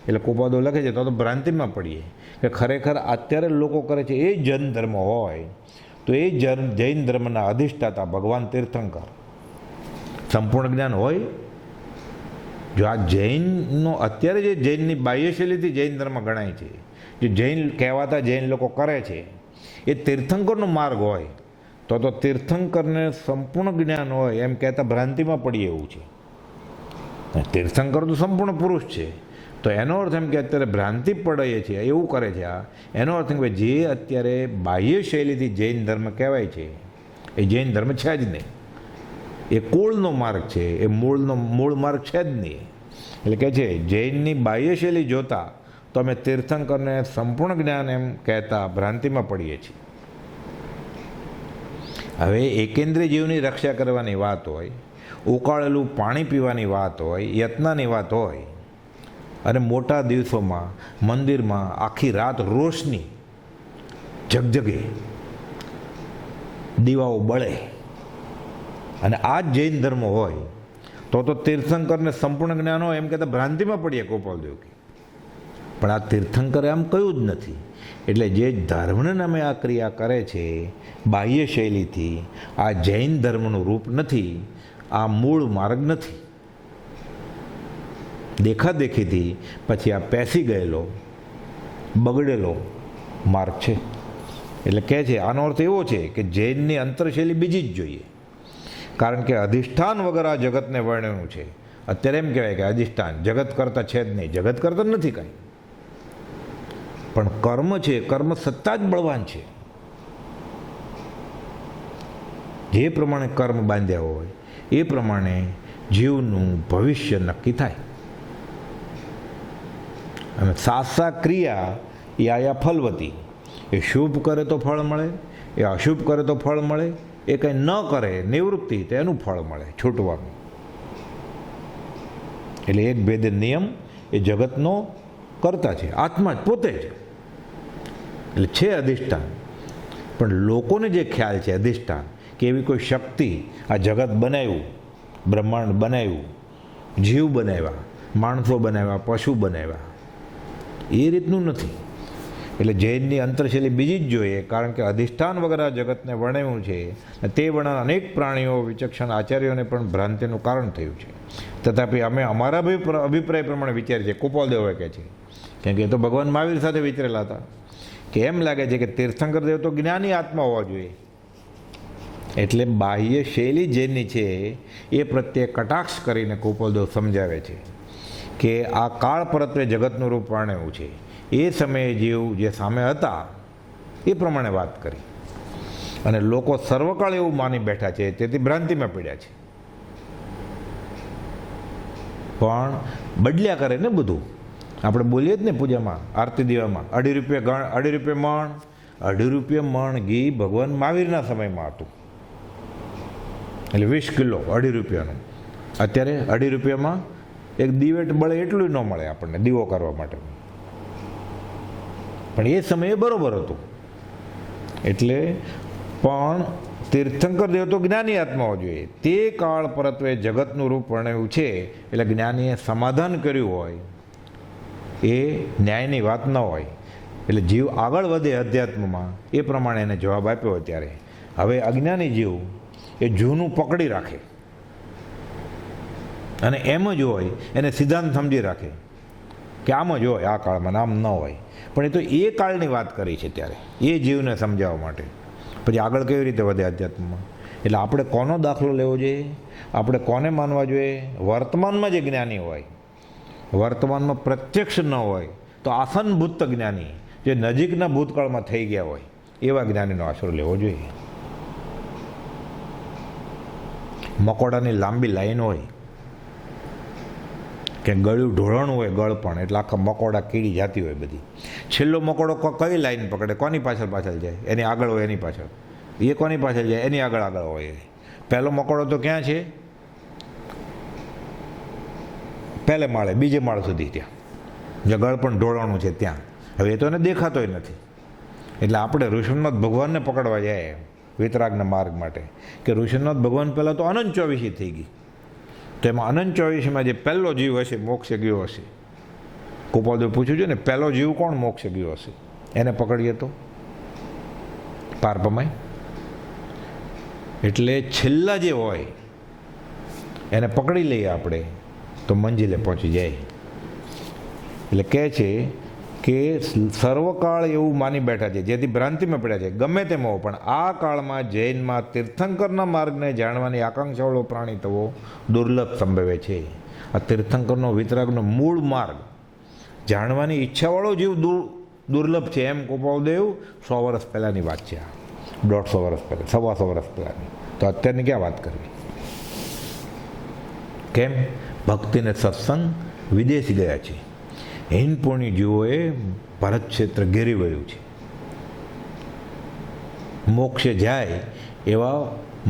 એટલે કોપાદો લખે છે તો ભ્રાંતિમાં પડીએ કે ખરેખર અત્યારે લોકો કરે છે એ જૈન ધર્મ હોય તો એ જૈન ધર્મના અધિષ્ઠાતા ભગવાન તીર્થંકર સંપૂર્ણ જ્ઞાન હોય. જો આ જૈનનો અત્યારે જે જૈનની બાહ્ય શૈલીથી જૈન ધર્મ ગણાય છે, જે જૈન કહેવાતા જૈન લોકો કરે છે, એ તીર્થંકરનો માર્ગ હોય તો તીર્થંકરને સંપૂર્ણ જ્ઞાન હોય એમ કહેતા ભ્રાંતિમાં પડીએ એવું છે. તીર્થંકર તો સંપૂર્ણ પુરુષ છે, તો એનો અર્થ એમ કે અત્યારે ભ્રાંતિ પડે છે એવું કરે છે. આ એનો અર્થ એમ કે જે અત્યારે બાહ્ય શૈલીથી જૈન ધર્મ કહેવાય છે એ જૈન ધર્મ છે જ નહીં. એ કુળનો માર્ગ છે, એ મૂળ માર્ગ છે જ નહીં. એટલે કે છે જૈનની બાહ્ય શૈલી જોતા તો અમે તીર્થંકરને સંપૂર્ણ જ્ઞાન એમ કહેતા ભ્રાંતિમાં પડીએ છીએ. હવે એકેન્દ્રિય જીવની રક્ષા કરવાની વાત હોય, ઉકાળેલું પાણી પીવાની વાત હોય, યત્નાની વાત હોય, અને મોટા દિવસોમાં મંદિરમાં આખી રાત રોશની ઝગઝગે, દીવાઓ બળે, અને આ જ જૈન ધર્મ હોય તો તીર્થંકરને સંપૂર્ણ જ્ઞાન હોય એમ કહેતા ભ્રાંતિમાં પડીએ ગોપાલદેવ કે. પણ આ તીર્થંકરે આમ કહ્યું જ નથી. એટલે જે ધર્મને નામે આ ક્રિયા કરે છે બાહ્ય શૈલીથી, આ જૈન ધર્મનું રૂપ નથી, આ મૂળ માર્ગ નથી. દેખાદેખીથી પછી આ પેસી ગયેલો બગડેલો માર્ગ છે. એટલે કહે છે આનો અર્થ એવો છે કે જૈનની અંતરશૈલી બીજી જ જોઈએ, કારણ કે અધિષ્ઠાન વગર આ જગતને વર્ણવ્યું છે. અત્યારે એમ કહેવાય કે અધિષ્ઠાન જગત કરતાં છે જ નહીં, જગત કરતાં નથી કાંઈ, પણ કર્મ છે, કર્મ સત્તા જ બળવાન છે. જે પ્રમાણે કર્મ બાંધ્યા હોય એ પ્રમાણે જીવનું ભવિષ્ય નક્કી થાય. અને સાસા ક્રિયા એ આયા ફલવતી, એ શુભ કરે તો ફળ મળે, એ અશુભ કરે તો ફળ મળે, એ કંઈ ન કરે નિવૃત્તિ તો એનું ફળ મળે છૂટવાનું. એટલે એક ભેદ નિયમ એ જગતનો કરતા છે, આત્મા જ પોતે જ. એટલે છે અધિષ્ઠાન, પણ લોકોને જે ખ્યાલ છે અધિષ્ઠાન કે એવી કોઈ શક્તિ આ જગત બનાવ્યું, બ્રહ્માંડ બનાવ્યું, જીવ બનાવ્યા, માણસો બનાવ્યા, પશુ બનાવ્યા, એ રીતનું નથી. એટલે જૈનની અંતરશૈલી બીજી જ જોઈએ, કારણ કે અધિષ્ઠાન વગર આ જગતને વર્ણવ્યું છે. તે વર્ણન અનેક પ્રાણીઓ, વિચક્ષણ આચાર્યોને પણ ભ્રાંતિનું કારણ થયું છે. તથાપિ અમે અમારા અભિપ્રાય પ્રમાણે વિચારીએ છીએ, કુપાલદેવ કહે છે, કેમ કે એ તો ભગવાન મહાવીર સાથે વિચારેલા હતા, કે એમ લાગે છે કે તીર્થંકર દેવ તો જ્ઞાની આત્મા હોવા જોઈએ. એટલે બાહ્ય શૈલી જૈનની છે એ પ્રત્યે કટાક્ષ કરીને કુપાલદેવ સમજાવે છે કે આ કાળ પરત્વે જગતનું રૂપ વર્ણવ્યું છે. એ સમયે જીવ જે સામે હતા એ પ્રમાણે વાત કરી, અને લોકો સર્વકાળ એવું માની બેઠા છે, તેથી ભ્રાંતિમાં પડ્યા છે. પણ બદલ્યા કરે ને બધું. આપણે બોલીએ જ ને પૂજામાં, આરતી દીવામાં, 2.5 રૂપિયા મણ, 2.5 મણ ઘી ભગવાન મહાવીરના સમયમાં હતું. એટલે 20 કિલો 2.5 રૂપિયાનું. અત્યારે 2.5 રૂપિયામાં એક દિવેટ બળે એટલું ન મળે આપણને દીવો કરવા માટે. પણ એ સમયે બરોબર હતું. એટલે પણ તીર્થંકર દેવ તો જ્ઞાની આત્માઓ જોઈએ. તે કાળ પરત્વે જગતનું રૂપ વર્ણવ્યું છે, એટલે જ્ઞાનીએ સમાધાન કર્યું હોય, એ ન્યાયની વાત ન હોય. એટલે જીવ આગળ વધે અધ્યાત્મમાં એ પ્રમાણે એને જવાબ આપ્યો. ત્યારે હવે અજ્ઞાની જીવ એ જૂનું પકડી રાખે અને એમ જ હોય, એને સિદ્ધાંત સમજી રાખે કે આમ જ હોય, આ કાળમાં આમ ન હોય. પણ એ તો એ કાળની વાત કરી છે ત્યારે, એ જીવને સમજાવવા માટે. પછી આગળ કેવી રીતે વધે અધ્યાત્મમાં? એટલે આપણે કોનો દાખલો લેવો જોઈએ? આપણે કોને માનવા જોઈએ? વર્તમાનમાં જે જ્ઞાની હોય, વર્તમાનમાં પ્રત્યક્ષ ન હોય તો આસનભૂત જ્ઞાની, જે નજીકના ભૂતકાળમાં થઈ ગયા હોય એવા જ્ઞાનીનો આશરો લેવો જોઈએ. મકોડાની લાંબી લાઈન હોય કે ગળ્યું ઢોળણું હોય, ગળપણ, એટલે આખા મકોડા કીડી જાતી હોય બધી. છેલ્લો મકોડો કઈ લાઈન પકડે? કોની પાછળ જાય? એની આગળ હોય એની પાછળ. એ કોની પાછળ જાય? એની આગળ હોય. પહેલો મકોડો તો ક્યાં છે? પહેલે માળે, બીજે માળ સુધી, ત્યાં જે ગળપણ ઢોળાણું છે ત્યાં. હવે એ તો એને દેખાતોય નથી. એટલે આપણે ઋષભનાથ ભગવાનને પકડવા જાય વિતરાગના માર્ગ માટે કે ઋષભનાથ ભગવાન પહેલાં તો અનંત ચોવીસી થઈ ગઈ, તો એમાં અનંત ચોવીસીમાં જે પહેલો જીવ હશે મોક્ષે ગયો હશે. ગોપાલદેવ પૂછ્યું છે ને, પહેલો જીવ કોણ મોક્ષે ગયો હશે? એને પકડીએ તો પાર પમાય. એટલે છેલ્લા જે હોય એને પકડી લઈએ આપણે તો મંજિલે પહોંચી જાય. એટલે કહે છે કે સર્વકાળ એવું માની બેઠા છે, જેથી ભ્રાંતિમાં પડ્યા છે, ગમે તેમ હો, પણ આ કાળમાં જૈનમાં તીર્થંકરના માર્ગને જાણવાની આકાંક્ષાવાળો પ્રાણી થવો દુર્લભ સંભવે છે. આ તીર્થંકરનો વિતરાગનો મૂળ માર્ગ જાણવાની ઈચ્છાવાળો જીવ દુર્લભ છે, એમ ગોપાલદેવ 100 વર્ષ પહેલાંની વાત છે. આ 150 વર્ષ પહેલાં, 125 વર્ષ પહેલાંની. તો અત્યારની ક્યાં વાત કરવી? કેમ? ભક્તિને સત્સંગ વિદેશી ગયા છે. હિન પુણ્ય જીવોએ ભારત ક્ષેત્ર ઘેરી વળ્યું છે. મોક્ષે જાય એવા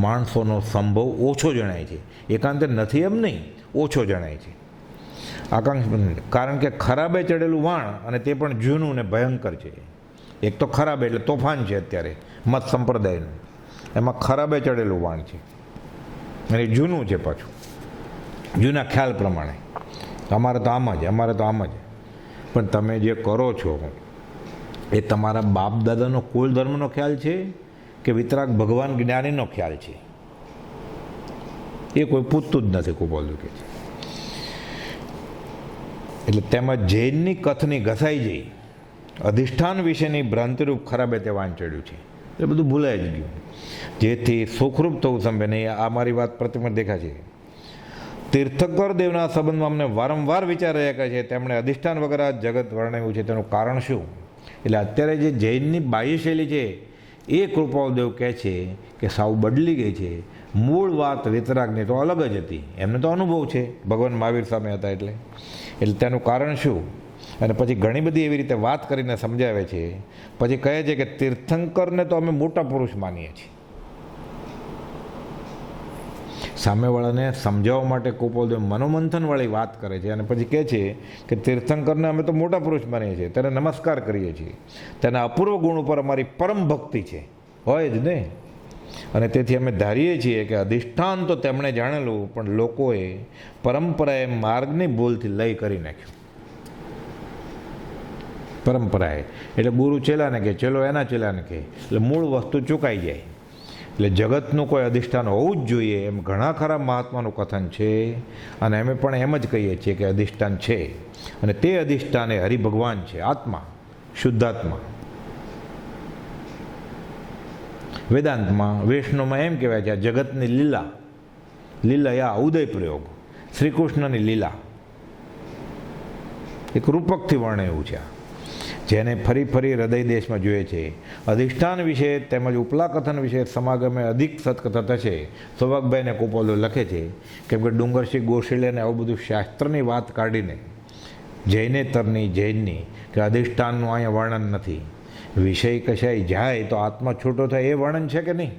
માણસોનો સંભવ ઓછો જણાય છે. એકાંતે નથી એમ નહીં, ઓછો જણાય છે. આકાંક્ષા, કારણ કે ખરાબે ચડેલું વાણ, અને તે પણ જૂનું ને ભયંકર છે. એક તો ખરાબ એટલે તોફાન છે અત્યારે મત સંપ્રદાયનું, એમાં ખરાબે ચડેલું વાણ છે, અને જૂનું છે પાછું, જૂના ખ્યાલ પ્રમાણે. અમારે તો આમ જ, અમારે તો આમ જ. પણ તમે જે કરો છો એ તમારા બાપ દાદાનો કુલ ધર્મનો ખ્યાલ છે કે વિતરાગ ભગવાન જ્ઞાનીનો ખ્યાલ છે? એ કોઈ પૂછતું જ નથી, ગોપાલદેવ કહે છે. એટલે તેમાં જૈનની કથની ઘસાઈ જઈ, અધિષ્ઠાન વિશેની ભ્રાંતિરૂપ ખરાબે તે વાંચ ચડ્યું છે. એ બધું ભૂલાઈ જ ગયું, જેથી સુખરૂપ થવું સંભવે નહીં. આ મારી વાત પ્રતિમા દેખા છે. તીર્થંકર દેવના સંબંધમાં અમને વારંવાર વિચાર રહ્યા કરે છે. તેમણે અધિષ્ઠાન વગર આ જગત વર્ણવ્યું છે, તેનું કારણ શું? એટલે અત્યારે જે જૈનની બાહ્ય શૈલી છે એ કૃપાલદેવ કહે છે કે સાવ બદલી ગઈ છે. મૂળ વાત વિતરાગની તો અલગ જ હતી, એમને તો અનુભવ છે ભગવાન મહાવીર સામે હતા. એટલે તેનું કારણ શું? અને પછી ઘણી બધી એવી રીતે વાત કરીને સમજાવે છે. પછી કહે છે કે તીર્થંકરને તો અમે મોટા પુરુષ માનીએ છીએ. સામેવાળાને સમજાવવા માટે ગોપાલદેવ મનોમંથનવાળી વાત કરે છે, અને પછી કહે છે કે તીર્થંકરને અમે તો મોટા પુરુષ માનીએ છીએ, તેને નમસ્કાર કરીએ છીએ, તેના અપૂર્વ ગુણ ઉપર અમારી પરમ ભક્તિ છે, હોય જ ને. અને તેથી અમે ધારીએ છીએ કે અધિષ્ઠાન તો તેમણે જાણેલું, પણ લોકોએ પરંપરાએ માર્ગની ભૂલથી લય કરી નાખ્યું. પરંપરાએ એટલે ગુરુ ચેલાને કહે, ચેલો એના ચેલાને કહે, એટલે મૂળ વસ્તુ ચૂકાઈ જાય. એટલે જગતનું કોઈ અધિષ્ઠાન હોવું જ જોઈએ, એમ ઘણા ખરા મહાત્માનું કથન છે. અને અમે પણ એમ જ કહીએ છીએ કે અધિષ્ઠાન છે, અને તે અધિષ્ઠાન એ હરિભગવાન છે, આત્મા, શુદ્ધાત્મા. વેદાંતમાં, વૈષ્ણવમાં એમ કહેવાય છે આ જગતની લીલા, લીલા ઉદય પ્રયોગ, શ્રી કૃષ્ણની લીલા એક રૂપકથી વર્ણવ્યું છે. જેને ફરી ફરી હૃદય દેશમાં જોઈએ છે. અધિષ્ઠાન વિશે તેમજ ઉપલા કથન વિશે સમાગમે અધિક સત્કથા થશે. સૌભાગભાઈને ગોપાલદેવ લખે છે, કેમ કે ડુંગરસિંહ ગોશીલેને આવું બધું શાસ્ત્રની વાત કાઢીને જૈનેતરની, જૈનની કે અધિષ્ઠાનનું અહીંયા વર્ણન નથી, વિષય કશાય જાય તો આત્મા છૂટો થાય એ વર્ણન છે કે નહીં?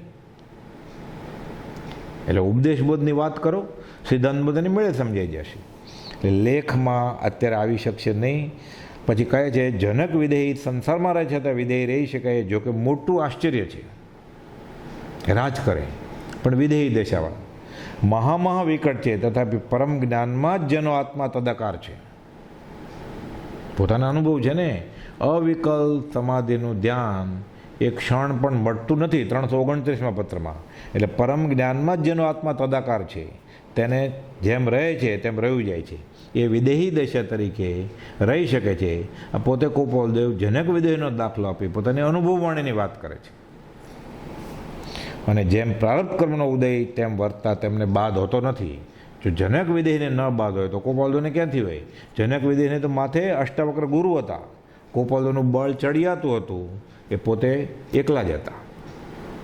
એટલે ઉપદેશબોધની વાત કરો, સિદ્ધાંત બધાની મળે સમજાઈ જશે. એટલે લેખમાં અત્યારે આવી શકશે નહીં. પછી કહે છે જનક વિદેહી સંસારમાં રહે છે તો વિદેહી રહી શકાય, જોકે મોટું આશ્ચર્ય છે, રાજ કરે પણ વિદેહી દશાવાળા, મહા વિકટ છે, તથાપિ પરમ જ્ઞાનમાં જ જેનો આત્મા તદાકાર છે. પોતાના અનુભવ છે ને, અવિકલ સમાધિનું ધ્યાન એક ક્ષણ પણ મળતું નથી 329માં પત્રમાં. એટલે પરમ જ્ઞાનમાં જ જેનો આત્મા તદાકાર છે, તેને જેમ રહે છે તેમ રહ્યું જાય છે, એ વિદેહી દશા તરીકે રહી શકે છે. આ પોતે ગોપાલદેવ જનક વિદેહીનો દાખલો આપી પોતાની અનુભવવાણીની વાત કરે છે. અને જેમ પ્રારબ્ધ કર્મનો ઉદય તેમ વર્તા તેમને બાદ હોતો નથી. જો જનક વિદેહીને ન બાદ હોય તો ગોપાલદેવને ક્યાંથી હોય? જનક વિદેહીને તો માથે અષ્ટાવક્ર ગુરુ હતા, ગોપાલદેવનું બળ ચડિયાતું હતું, એ પોતે એકલા જ હતા,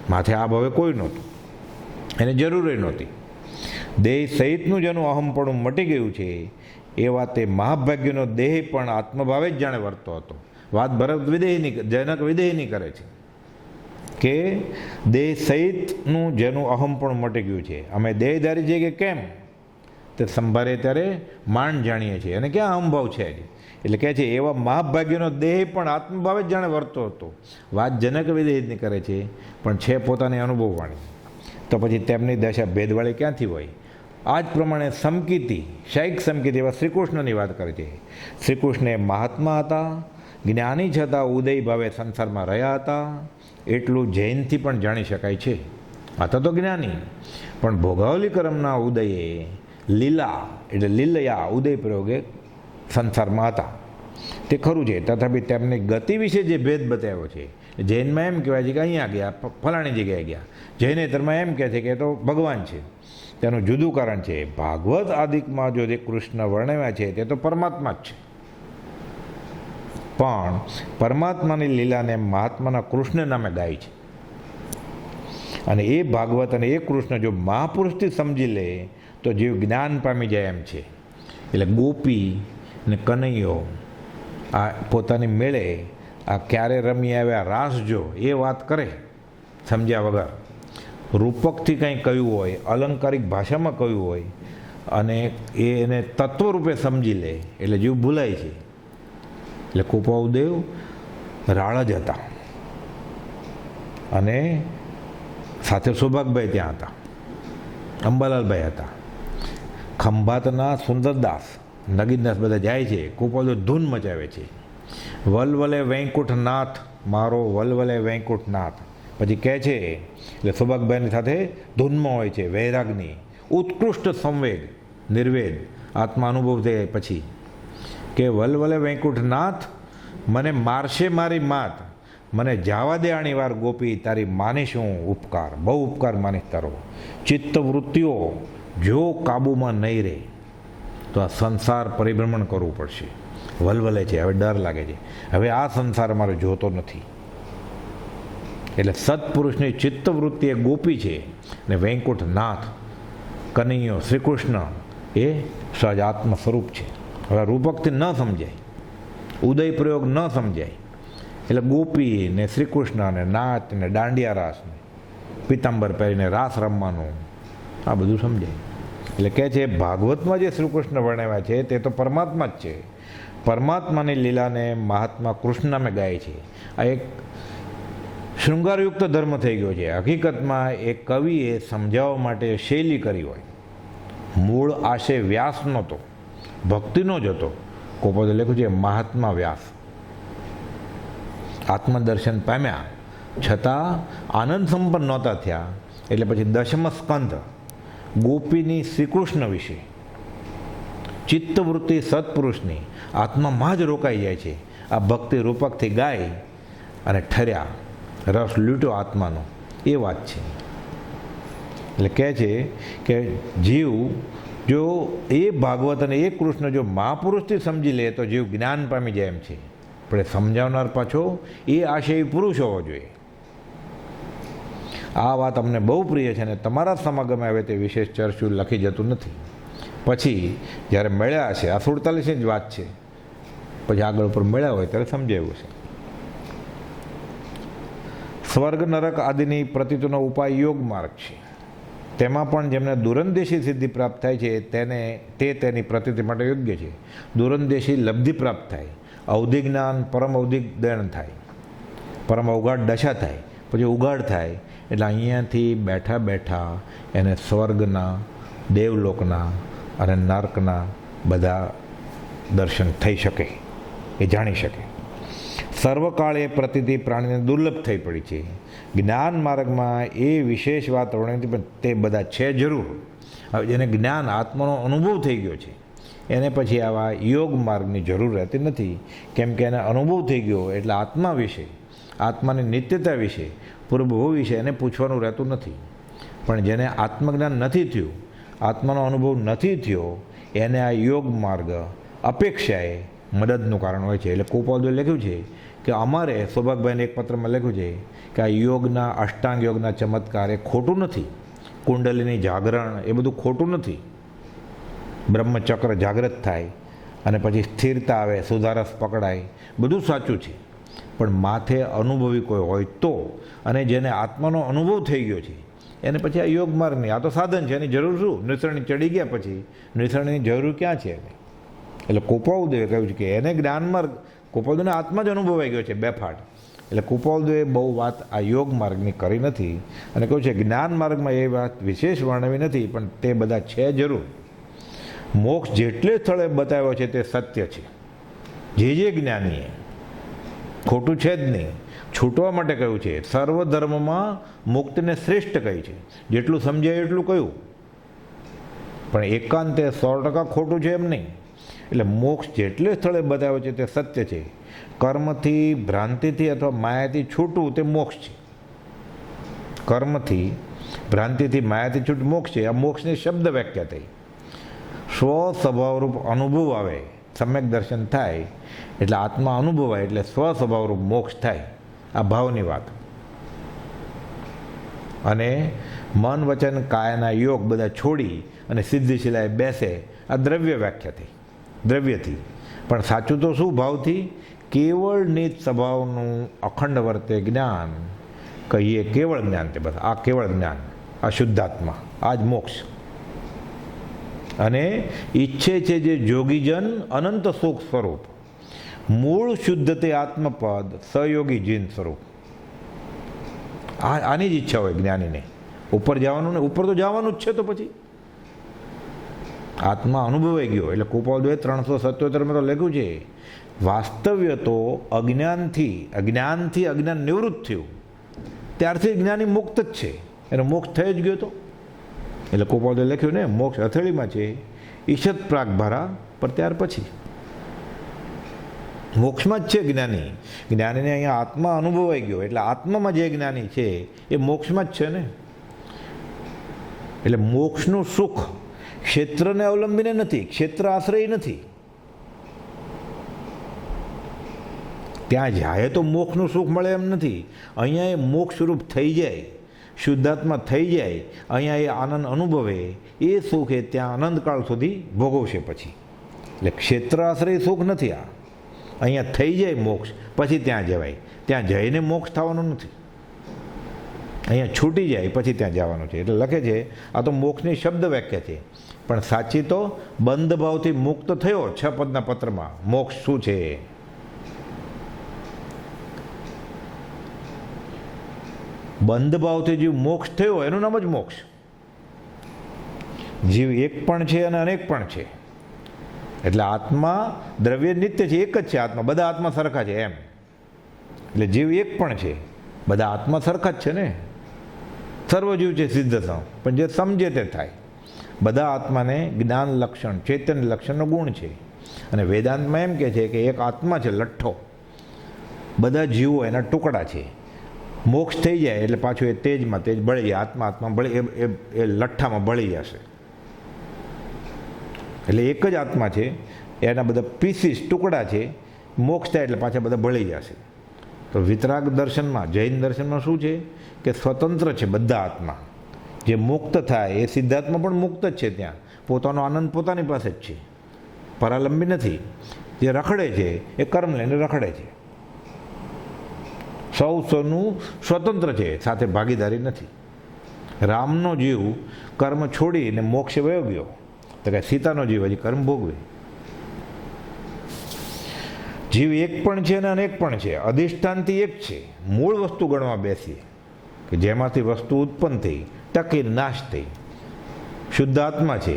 માથે આ હવે કોઈ નહોતું, એને જરૂર નહોતી. દેહ સહિતનું જેનું અહમપણું મટી ગયું છે, એ વાતે મહાભાગ્યનો દેહ પણ આત્મભાવે જ જાણે વર્તો હતો. વાત ભરત વિદેહીની, જનક વિદેહીની કરે છે કે દેહ સહિતનું જેનું અહમપણું મટી ગયું છે. અમે દેહધારી છીએ કે કેમ તે સંભાળે ત્યારે માંડ જાણીએ છીએ, અને ક્યાં અહમભાવ છે. એટલે કહે છે એવા મહાભાગ્યનો દેહ પણ આત્મભાવે જ જાણે વર્તો હતો. વાત જનક વિદેહની કરે છે પણ છે પોતાની અનુભવવાણી. તો પછી તેમની દશા ભેદવાળી ક્યાંથી હોય? આ જ પ્રમાણે સમકીતી, શાયિક સમકીતી એવા શ્રીકૃષ્ણની વાત કરે છે. શ્રીકૃષ્ણ એ મહાત્મા હતા, જ્ઞાની છતાં ઉદય ભાવે સંસારમાં રહ્યા હતા, એટલું જૈનથી પણ જાણી શકાય છે. હતા તો જ્ઞાની, પણ ભોગાવલી કર્મના ઉદયે લીલા એટલે લીલયા ઉદય પ્રયોગે સંસારમાં હતા. તે ખરું છે, તથાપિ તેમની ગતિ વિશે જે ભેદ બતાવ્યો છે. જૈનમાં એમ કહેવાય છે કે અહીંયા ગયા, ફલાણી જગ્યાએ ગયા. જૈનેતરમાં એમ કહે છે કે તો ભગવાન છે. તેનું જુદું કારણ છે. ભાગવત આદિકમાં જો જે કૃષ્ણ વર્ણવ્યા છે તે તો પરમાત્મા જ છે, પણ પરમાત્માની લીલાને મહાત્માના કૃષ્ણ નામે ગાય છે. અને એ ભાગવત અને એ કૃષ્ણ જો મહાપુરુષથી સમજી લે તો જીવ જ્ઞાન પામી જાય એમ છે. એટલે ગોપી ને કનૈયો આ પોતાની મેળે આ ક્યારે રમી આવ્યા રાસ જો એ વાત કરે સમજ્યા વગર, રૂપકથી કંઈ કહ્યું હોય, અલંકારિક ભાષામાં કહ્યું હોય અને એને તત્વરૂપે સમજી લે એટલે જીવ ભૂલાય છે. એટલે કુપાવદેવ રાળ જ હતા અને સાથે સૌભાગભાઈ ત્યાં હતા, અંબાલાલભાઈ હતા, ખંભાતના સુંદરદાસ, નગીનદાસ બધા જાય છે. કુપાવદેવ ધૂન મચાવે છે, વલવલે વૈકુંઠનાથ મારો વલવલે વૈકુંઠનાથ. પછી કહે છે એટલે સૌભાગભાઈની સાથે ધૂનમાં હોય છે, વૈરાગની ઉત્કૃષ્ટ સંવેગ નિર્વેદ આત્મા અનુભવ થાય પછી કે વલવલે વૈકુંઠનાથ મને મારશે મારી માત, મને જાવા દે આણી વાર ગોપી, તારી માનીશ હું ઉપકાર, બહુ ઉપકાર માનીશ તારો. ચિત્તવૃત્તિઓ જો કાબૂમાં નહીં રહે તો આ સંસાર પરિભ્રમણ કરવું પડશે. વલવલે છે, હવે ડર લાગે છે, હવે આ સંસાર મારે જોતો નથી. એટલે સત્પુરુષની ચિત્તવૃત્તિ એ ગોપી છે અને વૈકુંઠનાથ કનૈયો શ્રીકૃષ્ણ એ સહજ આત્મ સ્વરૂપ છે. હવે રૂપકથી ન સમજાય, ઉદય પ્રયોગ ન સમજાય. એટલે ગોપી ને શ્રીકૃષ્ણ ને નાચ ને દાંડિયા રાસ ને પિતાંબર પહેરીને રાસ રમવાનું આ બધું સમજાય. એટલે કહે છે ભાગવતમાં જે શ્રીકૃષ્ણ વર્ણવ્યા છે તે તો પરમાત્મા જ છે. પરમાત્માની લીલાને મહાત્મા કૃષ્ણ નામે ગાય છે. આ એક શૃંગારયુક્ત ધર્મ થઈ ગયો છે. હકીકતમાં એ કવિએ સમજાવવા માટે શૈલી કરી હોય. મૂળ આશય વ્યાસ નહોતો, ભક્તિનો જ હતો. કોપોદે લખ્યું છે મહાત્મા વ્યાસ આત્મદર્શન પામ્યા છતાં આનંદ સંપન્ન નહોતા થયા. એટલે પછી દશમ સ્કંધ ગોપીની શ્રીકૃષ્ણ વિશે ચિત્તવૃત્તિ સત્પુરુષની આત્મામાં જ રોકાઈ જાય છે. આ ભક્તિ રૂપકથી ગાય અને ઠર્યા, રસ લૂંટ્યો આત્માનો, એ વાત છે. એટલે કહે છે કે જીવ જો એ ભાગવત અને એ કૃષ્ણ જો મહાપુરુષથી સમજી લે તો જીવ જ્ઞાન પામી જાય એમ છે. પણ સમજાવનાર પાછો એ આશય પુરુષ હોવો જોઈએ. આ વાત અમને બહુ પ્રિય છે અને તમારા સમાગમે આવે તે વિશેષ ચર્ચું લખી જતું નથી. પછી જ્યારે મળ્યા છે, આ 47ની જ વાત છે, પછી આગળ ઉપર મળ્યા હોય ત્યારે સમજાવ્યું છે. સ્વર્ગ નરક આદિની પ્રતીતિનો ઉપાય યોગ માર્ગ છે. તેમાં પણ જેમને દુરંદેશી સિદ્ધિ પ્રાપ્ત થાય છે તેની પ્રતીતિ માટે યોગ્ય છે. દુરંદેશી લબ્ધિ પ્રાપ્ત થાય, અવધિ જ્ઞાન પરમ અવધિ દયન થાય, પરમ અવગાઢ દશા થાય, પછી ઉગાડ થાય. એટલે અહીંયાથી બેઠા બેઠા એને સ્વર્ગના, દેવલોકના અને નર્કના બધા દર્શન થઈ શકે, એ જાણી શકે. સર્વકાળ એ પ્રતીતિ પ્રાણીને દુર્લભ થઈ પડી છે. જ્ઞાન માર્ગમાં એ વિશેષ વાત વર્ણવી પણ તે બધા છે જરૂર. હવે જેને જ્ઞાન આત્માનો અનુભવ થઈ ગયો છે એને પછી આવા યોગ માર્ગની જરૂર રહેતી નથી. કેમ કે એને અનુભવ થઈ ગયો એટલે આત્મા વિશે, આત્માની નિત્યતા વિશે, પૂર્વભવ વિશે એને પૂછવાનું રહેતું નથી. પણ જેને આત્મજ્ઞાન નથી થયું, આત્માનો અનુભવ નથી થયો, એને આ યોગ માર્ગ અપેક્ષાએ મદદનું કારણ હોય છે. એટલે કોપાલદેવે લખ્યું છે કે અમારે સૌભાગભાઈને એક પત્રમાં લખ્યું છે કે આ યોગના, અષ્ટાંગ યોગના ચમત્કાર એ ખોટું નથી. કુંડલીની જાગરણ એ બધું ખોટું નથી. બ્રહ્મચક્ર જાગૃત થાય અને પછી સ્થિરતા આવે, સુધારસ પકડાય, બધું સાચું છે. પણ માથે અનુભવી કોઈ હોય તો, અને જેને આત્માનો અનુભવ થઈ ગયો છે એને પછી આ યોગ માર્ગની, આ તો સાધન છે, એની જરૂર શું? નિસરણી ચડી ગયા પછી નિસરણીની જરૂર ક્યાં છે? એટલે કુપાઉદેવે કહ્યું છે કે એને જ્ઞાન માર્ગ, કુપાઉદેવને આત્મા જ અનુભવાઈ ગયો છે બેફાટ. એટલે કુપાઉદેવે બહુ વાત આ યોગ માર્ગની કરી નથી અને કહ્યું છે જ્ઞાન માર્ગમાં એ વાત વિશેષ વર્ણવી નથી, પણ તે બધા છે જરૂર. મોક્ષ જેટલે સ્થળે બતાવ્યો છે તે સત્ય છે. જે જ્ઞાનીએ ખોટું છે જ નહીં. છૂટવા માટે કહ્યું છે. સર્વ ધર્મમાં મુક્તિને શ્રેષ્ઠ કહી છે. જેટલું સમજાય એટલું કહ્યું, પણ એકાંતે 100% ખોટું છે એમ નહીં. એટલે મોક્ષ જેટલે સ્થળે બતાવ્યો છે તે સત્ય છે. કર્મથી, ભ્રાંતિથી અથવા માયાથી છૂટવું તે મોક્ષ છે. કર્મથી, ભ્રાંતિથી, માયાથી છૂટ મોક્ષ છે. આ મોક્ષની શબ્દ વ્યાખ્યા થઈ. સ્વ સ્વભાવરૂપ અનુભવ આવે, સમ્યક દર્શન થાય એટલે આત્મા અનુભવાય એટલે સ્વ સ્વભાવરૂપ મોક્ષ થાય. આ ભાવની વાત. અને મન વચન કાયના યોગ બધા છોડી અને સિદ્ધિશિલાએ બેસે, આ દ્રવ્ય વ્યાખ્યા થઈ. દ્રવ્યથી પણ સાચું તો શું? ભાવથી. કેવળ નિત સ્વભાવનું અખંડ વર્તે જ્ઞાન કહીએ કેવળ જ્ઞાન. તે બસ આ કેવળ જ્ઞાન, આ શુદ્ધાત્મા, આ જ મોક્ષ. અને ઈચ્છે છે જે જોગીજન અનંત સુખ સ્વરૂપ, મૂળ શુદ્ધ તે આત્મપદ સહયોગી જીન સ્વરૂપ. આની જ ઈચ્છા હોય જ્ઞાનીને. ઉપર જવાનું ને, ઉપર તો જવાનું જ છે. તો પછી આત્મા અનુભવાઈ ગયો. એટલે કુપાઉદેવે 377માં તો લખ્યું છે વાસ્તવ્ય તો અજ્ઞાનથી અજ્ઞાન નિવૃત્ત થયું ત્યારથી જ્ઞાની મુક્ત જ છે. એનો મોક્ષ થઈ જ ગયો તો. એટલે કુપાઉદેવે લખ્યું ને મોક્ષ હથેળીમાં છે, ઈશત પ્રાગ ભારા, પર ત્યાર પછી મોક્ષમાં જ છે જ્ઞાની. જ્ઞાનીને અહીંયા આત્મા અનુભવાઈ ગયો એટલે આત્મામાં જે જ્ઞાની છે એ મોક્ષમાં જ છે ને. એટલે મોક્ષનું સુખ ક્ષેત્રને અવલંબીને નથી, ક્ષેત્ર આશ્રય નથી. ત્યાં જાય તો મોક્ષનું સુખ મળે એમ નથી. અહીંયા એ મોક્ષ સ્વરૂપ થઈ જાય, શુદ્ધાત્મા થઈ જાય, અહીંયા એ આનંદ અનુભવે. એ સુખ એ ત્યાં અનંતકાળ સુધી ભોગવશે પછી. એટલે ક્ષેત્ર આશ્રય સુખ નથી આ. અહીંયા થઈ જાય મોક્ષ પછી ત્યાં જવાય. ત્યાં જઈને મોક્ષ થવાનું નથી. અહીંયા છૂટી જાય પછી ત્યાં જવાનું છે. એટલે લખે છે આ તો મોક્ષની શબ્દ વ્યાખ્યા છે, પણ સાચી તો બંધ ભાવથી મુક્ત થયો 6 પદના પત્રમાં. મોક્ષ શું છે? બંધ ભાવથી જીવ મોક્ષ થયો એનું નામ જ મોક્ષ. જીવ એક પણ છે અને અનેક પણ છે. એટલે આત્મા દ્રવ્ય નિત્ય છે, એક જ છે આત્મા. બધા આત્મા સરખા છે એમ. એટલે જીવ એક પણ છે, બધા આત્મા સરખા જ છે ને. સર્વ જીવ છે સિદ્ધ થવું, પણ જે સમજે તે થાય. બધા આત્માને જ્ઞાન લક્ષણ, ચૈતન્ય લક્ષણનો ગુણ છે. અને વેદાંતમાં એમ કહે છે કે એક આત્મા છે લઠ્ઠો, બધા જીવો એના ટુકડા છે. મોક્ષ થઈ જાય એટલે પાછું એ તેજમાં તેજ બળી જાય. આત્મા બળી એ લઠ્ઠામાં બળી જશે. એટલે એક જ આત્મા છે, એના બધા પીસીસ ટુકડા છે. મોક્ષ થાય એટલે પાછા બધા બળી જશે. તો વિતરાગ દર્શનમાં, જૈન દર્શનમાં શું છે કે સ્વતંત્ર છે બધા આત્મા. જે મુક્ત થાય એ સિદ્ધાત્મા પણ મુક્ત જ છે. ત્યાં પોતાનો આનંદ પોતાની પાસે જ છે, પરાલંબી નથી. જે રખડે છે એ કર્મ લઈને રખડે છે. સૌનું સ્વતંત્ર છે, સાથે ભાગીદારી નથી. રામનો જીવ કર્મ છોડીને મોક્ષે વયો ગયો, તો કે સીતાનો જીવ હજી કર્મ ભોગવે. જીવ એક પણ છે અને અનેક પણ છે. અધિષ્ઠાનથી એક છે. મૂળ વસ્તુ ગણવા બેસીએ કે જેમાંથી વસ્તુ ઉત્પન્ન થઈ, ટકી, નાશ થઈ. શુદ્ધ આત્મા છે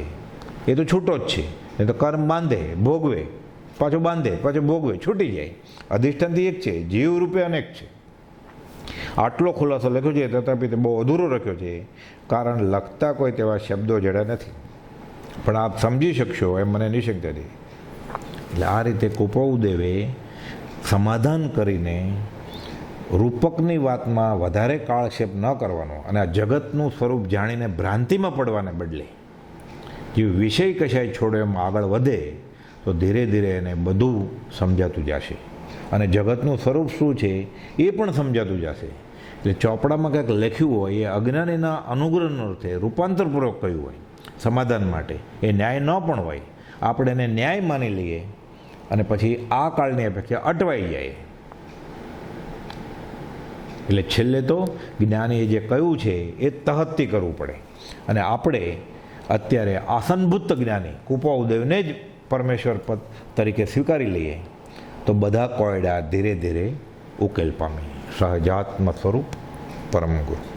એ તો છૂટો જ છે. એ તો કર્મ બાંધે, ભોગવે, પાછો બાંધે, પાછો ભોગવે, છૂટી જાય. અધિષ્ઠાનથી એક છે, જીવ રૂપે અનેક છે. આટલો ખુલાસો લખ્યો છે, તથાપિ તે બહુ અધૂરો લખ્યો છે, કારણ લખતા કોઈ તેવા શબ્દો જડ્યા નથી. પણ આપ સમજી શકશો એમ મને નિશંકા હતી. એટલે આ રીતે કુપાઉદેવે સમાધાન કરીને રૂપકની વાતમાં વધારે કાળક્ષેપ ન કરવાનો અને આ જગતનું સ્વરૂપ જાણીને ભ્રાંતિમાં પડવાને બદલે જે વિષય કશાય છોડો એમ આગળ વધે તો ધીરે ધીરે એને બધું સમજાતું જશે. અને જગતનું સ્વરૂપ શું છે એ પણ સમજાતું જશે. એટલે ચોપડામાં કંઈક લખ્યું હોય એ અજ્ઞાનીના અનુગ્રહનો અર્થે રૂપાંતરપૂર્વક કહ્યું હોય સમાધાન માટે, એ ન્યાય ન પણ હોય. આપણે એને ન્યાય માની લઈએ અને પછી આ કાળની અપેક્ષા અટવાઈ જાય. એટલે છેલ્લે તો જ્ઞાનીએ જે કહ્યું છે એ તહત્તી કરવું પડે. અને આપણે અત્યારે આસનભૂત જ્ઞાની કુપાઉદેવને જ પરમેશ્વર પદ તરીકે સ્વીકારી લઈએ તો બધા કોયડા ધીરે ધીરે ઉકેલ પામે. સહજાત્મ સ્વરૂપ પરમ ગુરુ.